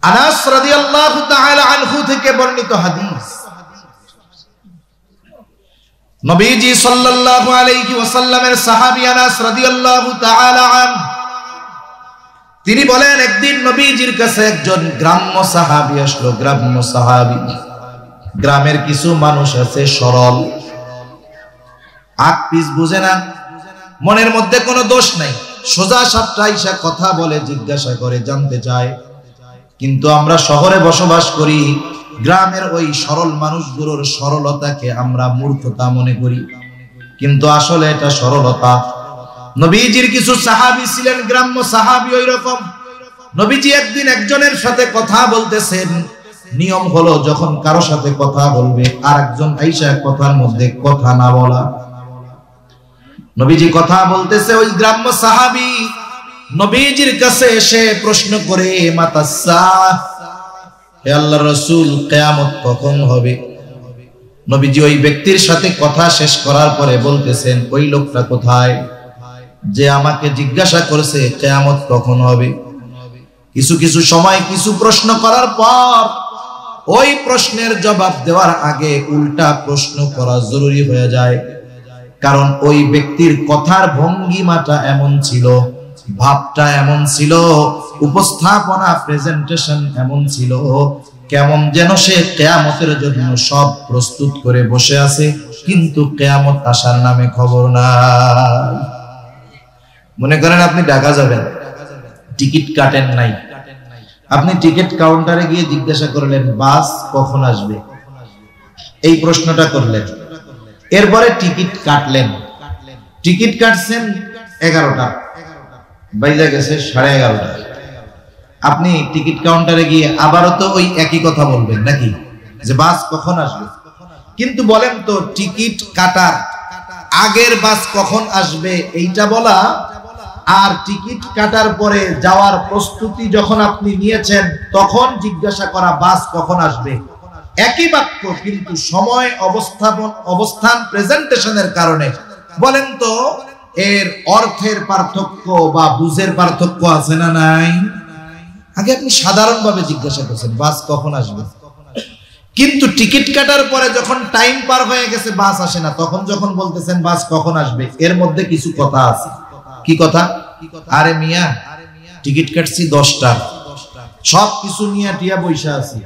আনাস রাদিয়াল্লাহু তাআলা আনহু থেকে বর্ণিত হাদিস, নবীজি সাল্লাল্লাহু আলাইহি ওয়াসাল্লামের সাহাবী আনাস রাদিয়াল্লাহু তাআলা আনহু তিনি বলেন, একদিন নবীজির কাছে একজন গ্রাম্য সাহাবী আসলো। গ্রাম্য সাহাবী, গ্রামের কিছু মানুষ আছে সরল, আগ পিছ বুঝে না, মনের মধ্যে কোনো দোষ নাই, সোজা সাপটা আইসা কথা বলে, জিজ্ঞাসা করে, জানতে চায়। কিন্তু আমরা শহরে বসবাস করি, গ্রামের ওই সরল মানুষগুলোর সরলতাকে আমরা মূর্খতা মনে করি, কিন্তু আসলে এটা সরলতা। নবীজির কিছু সাহাবী ছিলেন গ্রাম্য সাহাবী ওই রকম। নবীজি একদিন একজনের সাথে কথা বলতেছেন, নিয়ম হলো যখন কারো সাথে কথা বলবে আর একজন আইসা কথার মধ্যে কথা না বলা। নবীজি কথা বলতেছে, ওই গ্রাম্য সাহাবী নবীজির কাছে এসে প্রশ্ন করে, মাতাসসাহ, হে আল্লাহর রাসূল, কিয়ামত কখন হবে? নবীজি ওই ব্যক্তির সাথে কথা শেষ করার পরে বলতেছেন, ওই লোকটা কোথায় যে আমাকে জিজ্ঞাসা করেছে কিয়ামত কখন হবে? কিছু কিছু সময় কিছু প্রশ্ন করার পর ওই প্রশ্নের জবাব দেওয়ার আগে উল্টা প্রশ্ন করা জরুরি হয়ে যায়, কারণ ওই ব্যক্তির কথার ভঙ্গিমাটা এমন ছিল, ভাবটা এমন ছিল, উপস্থাপনা প্রেজেন্টেশন এমন ছিল, কেমন যেন সে কিয়ামতের জন্য সব প্রস্তুত করে বসে আছে, কিন্তু কিয়ামত আসার নামে খবর নাই। মনে করেন আপনি ঢাকা যাবেন, টিকিট কাটেন নাই, আপনি টিকিট কাউন্টারে গিয়ে জিজ্ঞাসা করলেন, বাস কখন আসবে? এই প্রশ্নটা করলেন, এরপরে টিকিট কাটলেন, টিকিট কাটছেন 11টা, বাইজা গেছে 11:30। আপনি টিকিট কাউন্টারে গিয়ে আবারও তো ওই একই কথা বলবেন নাকি, যে বাস কখন আসবে? কিন্তু বলেন তো, টিকিট কাটার আগের বাস কখন আসবে এইটা বলা, আর টিকিট কাটার পরে যাওয়ার প্রস্তুতি যখন আপনি নিয়েছেন তখন জিজ্ঞাসা করা বাস কখন আসবে, একই বাক্য, কিন্তু সময় অবস্থান প্রেজেন্টেশনের কারণে বলেন তো এর অর্থের পার্থক্য বা বুঝের পার্থক্য আছে না নাই? আগে আপনি সাধারণভাবে জিজ্ঞাসা করছেন বাস কখন আসবে, কিন্তু টিকিট কাটার পরে যখন টাইম পার হয়ে গেছে বাস আসে না, তখন যখন বলতেছেন বাস কখন আসবে, এর মধ্যে কিছু কথা আছে। কি কথা? আরে মিয়া, টিকিট কাটছি 10টা, সব কিছু নিয়ে টিয়া বৈশা আছি,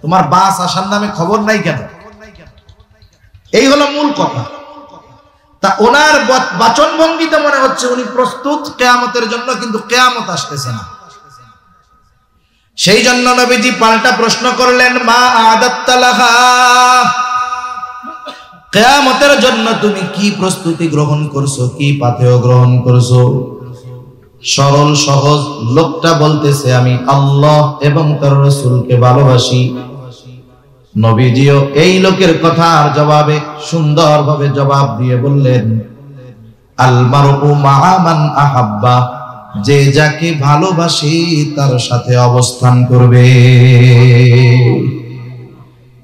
তোমার বাস আসার নামে খবর নাই কেন? এই হলো মূল কথা। তা ওনার বাচন ভঙ্গিতে মনে হচ্ছে উনি প্রস্তুত কিয়ামতের জন্য, কিন্তু কিয়ামত আসতেছে না। সেই জন্য নবীজি পাল্টা প্রশ্ন করলেন, মা আদাত্তা লাহা, কিয়ামতের জন্য তুমি কি প্রস্তুতি গ্রহণ করছো, কি পাথেয় গ্রহণ করছো? সরল সহজ লোকটা বলতেছে, আমি আল্লাহ এবং তার রাসূলকে ভালোবাসি। নবীজিও এই লোকের কথার জবাবে সুন্দরভাবে জবাব দিয়ে বললেন, আল মারউ মা'a মান আহাব্বা, যে যাকে ভালোবাসে তার সাথে অবস্থান করবে।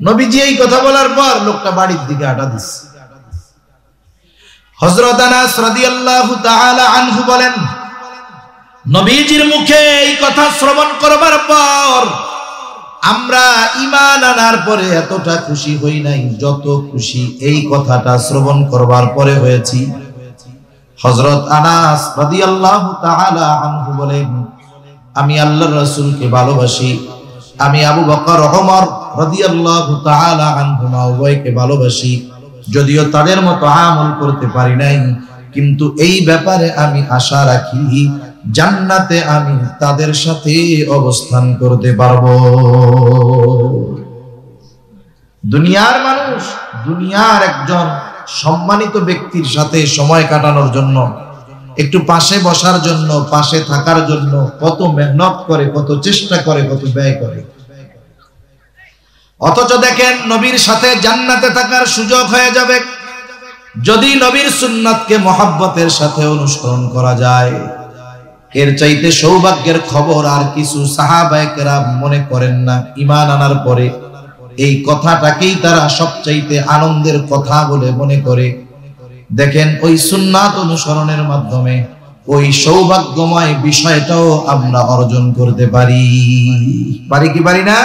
নবীজি এই কথা বলার পর লোকটা বাড়ির দিকে আটা দিচ্ছে। হযরত আনাস রাদিয়াল্লাহু তাআলা আনহু বলেন, নবীজির মুখে এই কথা শ্রবণ করবার পর আমরা ঈমান আনার পরে এতটা খুশি হই নাই যত খুশি এই কথাটা শ্রবণ করবার পরে হয়েছি। হযরত আনাস রাদিয়াল্লাহু তাআলা আনহু বলেন, আমি আল্লাহর রাসূলকে ভালোবাসি, আমি আবু বকর ওমর রাদিয়াল্লাহু তাআলা আনহুমা উভয়কে ভালোবাসি, যদিও তাদের মতো আমল করতে পারি নাই, কিন্তু এই ব্যাপারে আমি আশা রাখি জান্নাতে আমি তাদের সাথে অবস্থান করতে পারবো। দুনিয়ার মানুষ দুনিয়ার একজন সম্মানিত ব্যক্তির সাথে সময় কাটানোর জন্য একটু পাশে বসার জন্য, পাশে থাকার জন্য কত মেহনত করে, কত চেষ্টা করে, কত ব্যয় করে। অথচ দেখেন নবীর সাথে জান্নাতে থাকার সুযোগ হয়ে যাবে যদি নবীর সুন্নাতকে মহব্বতের সাথে অনুসরণ করা যায়। এর চাইতে সৌভাগ্যের খবর আর কিছু সাহাবায়ে কেরাম মনে করেন না। ঈমান আনার পরে এই কথাটাকেই তারা সবচাইতে আনন্দের কথা বলে মনে করে। দেখেন ওই সুন্নাত অনুসরণের মাধ্যমে ওই সৌভাগ্যময় বিষয়টাও আমরা অর্জন করতে পারি। পারি কি পারি না?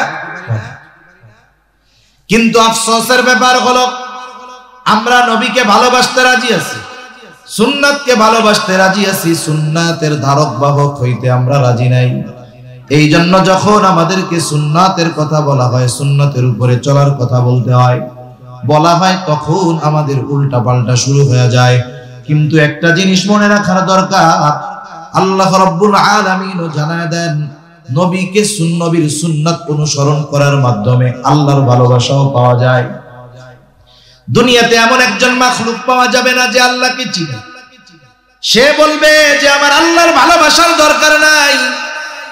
কিন্তু আফসোসের ব্যাপার হলো আমরা নবীকে ভালোবাসতে রাজি আছি, সুন্নাতকে ভালোবাসতে রাজি আছি, সুন্নাতের ধারক বাহক হইতে আমরা রাজি নাই। এই জন্য যখন আমাদেরকে সুন্নাতের কথা বলা হয়, সুন্নাতের উপরে চলার কথা বলতে হয়, বলা হয়, তখন আমাদের উল্টা পাল্টা শুরু হয়ে যায়। কিন্তু একটা জিনিস মনে রাখার দরকার, আল্লাহ রাব্বুল আলামিন জানায় দেন নবীকে নবীর সুন্নাত অনুসরণ করার মাধ্যমে আল্লাহর ভালোবাসাও পাওয়া যায়। দুনিয়াতে এমন একজন মাখলুক পাওয়া যাবে না যে আল্লাহকে চিনে, সে বলবে যে আমার আল্লাহর ভালোবাসার দরকার নাই।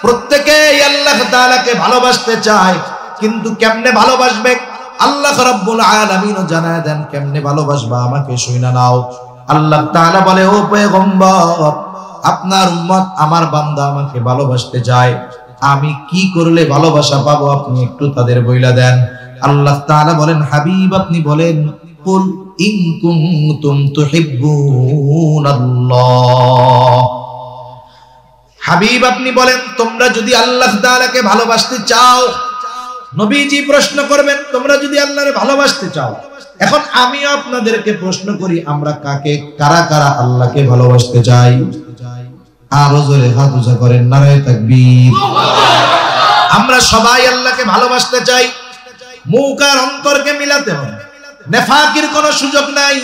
প্রত্যেকেই আল্লাহ তাআলাকে ভালোবাসতে চায়, কিন্তু কেমনে ভালোবাসবে? আল্লাহ রাব্বুল আলামিন জানায় দেন কেমনে ভালোবাসবা, আমাকে শুইনা নাও। আল্লাহ তাআলা বলে, ও পয়গম্বর, আপনার উম্মত আমার বান্দা আমাকে ভালোবাসতে চায়, আমি কি করলে ভালোবাসা পাবো আপনি একটু তাদের বইলা দেন। আল্লাহ তাআলা বলেন, হাবিব আপনি বলেন, কুল ইন কুনতুম তুহিব্বুনাল্লাহ। হাবিব আপনি বলেন, তোমরা যদি আল্লাহ তাআলাকে ভালোবাসতে চাও। নবীজি প্রশ্ন করবেন, তোমরা যদি আল্লাহরে ভালোবাসতে চাও। এখন আমিও আপনাদেরকে প্রশ্ন করি, আমরা কাকে, কারা কারা আল্লাহকে ভালোবাসতে চাই? আরো জোরে হাত উঁচা করেন, নারায়ে তাকবীর। আমরা সবাই আল্লাহকে ভালোবাসতে চাই, মুখ আর অন্তরকে মিলাতে হবে, নেফাকির কোনো সুযোগ নাই।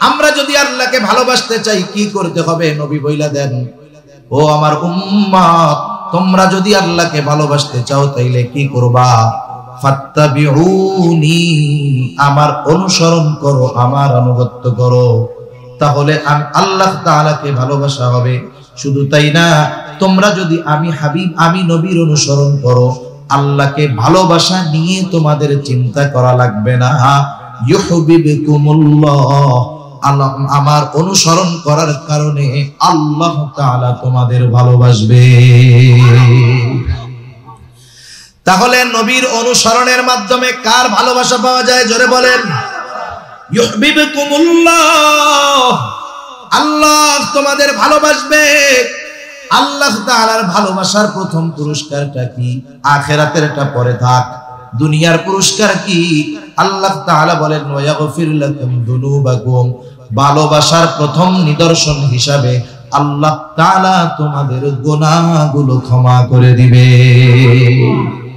আমরা যদি আল্লাহকে ভালোবাসতে চাই কি করতে হবে? নবী বইলা দেন, ও আমার উম্মত, তোমরা যদি আল্লাহকে ভালোবাসতে চাও তাইলে কি করবা? ফাত্তাবিউনি, আমার অনুসরণ করো, আমার আনুগত্য করো, তাহলে আল্লাহ তাআলাকে ভালোবাসা হবে। শুধু তাই না, তোমরা যদি আমি হাবিব, আমি নবীর অনুসরণ করো, আল্লাহকে ভালোবাসা নিয়ে তোমাদের চিন্তা করা লাগবে না। ইউহিব্বুকুমুল্লাহ, আমার অনুসরণ করার কারণে আল্লাহ তাআলা তোমাদের ভালোবাসবে। তাহলে নবীর অনুসরণের মাধ্যমে কার ভালোবাসা পাওয়া যায়? জোরে বলেন। ইউহিব্বুকুমুল্লাহ, আল্লাহ তোমাদের ভালোবাসবে। আল্লাহ তাআলার ভালোবাসার প্রথম পুরস্কারটা কি? আখিরাতেরটা পরে থাক, দুনিয়ার পুরস্কার কি? আল্লাহ তাআলা বলেন, ওয়া ইয়াগফির লাকুম যুনুবাকুম, ভালোবাসার প্রথম নিদর্শন হিসাবে আল্লাহ তাআলা তোমাদের গুনাহগুলো ক্ষমা করে দিবে।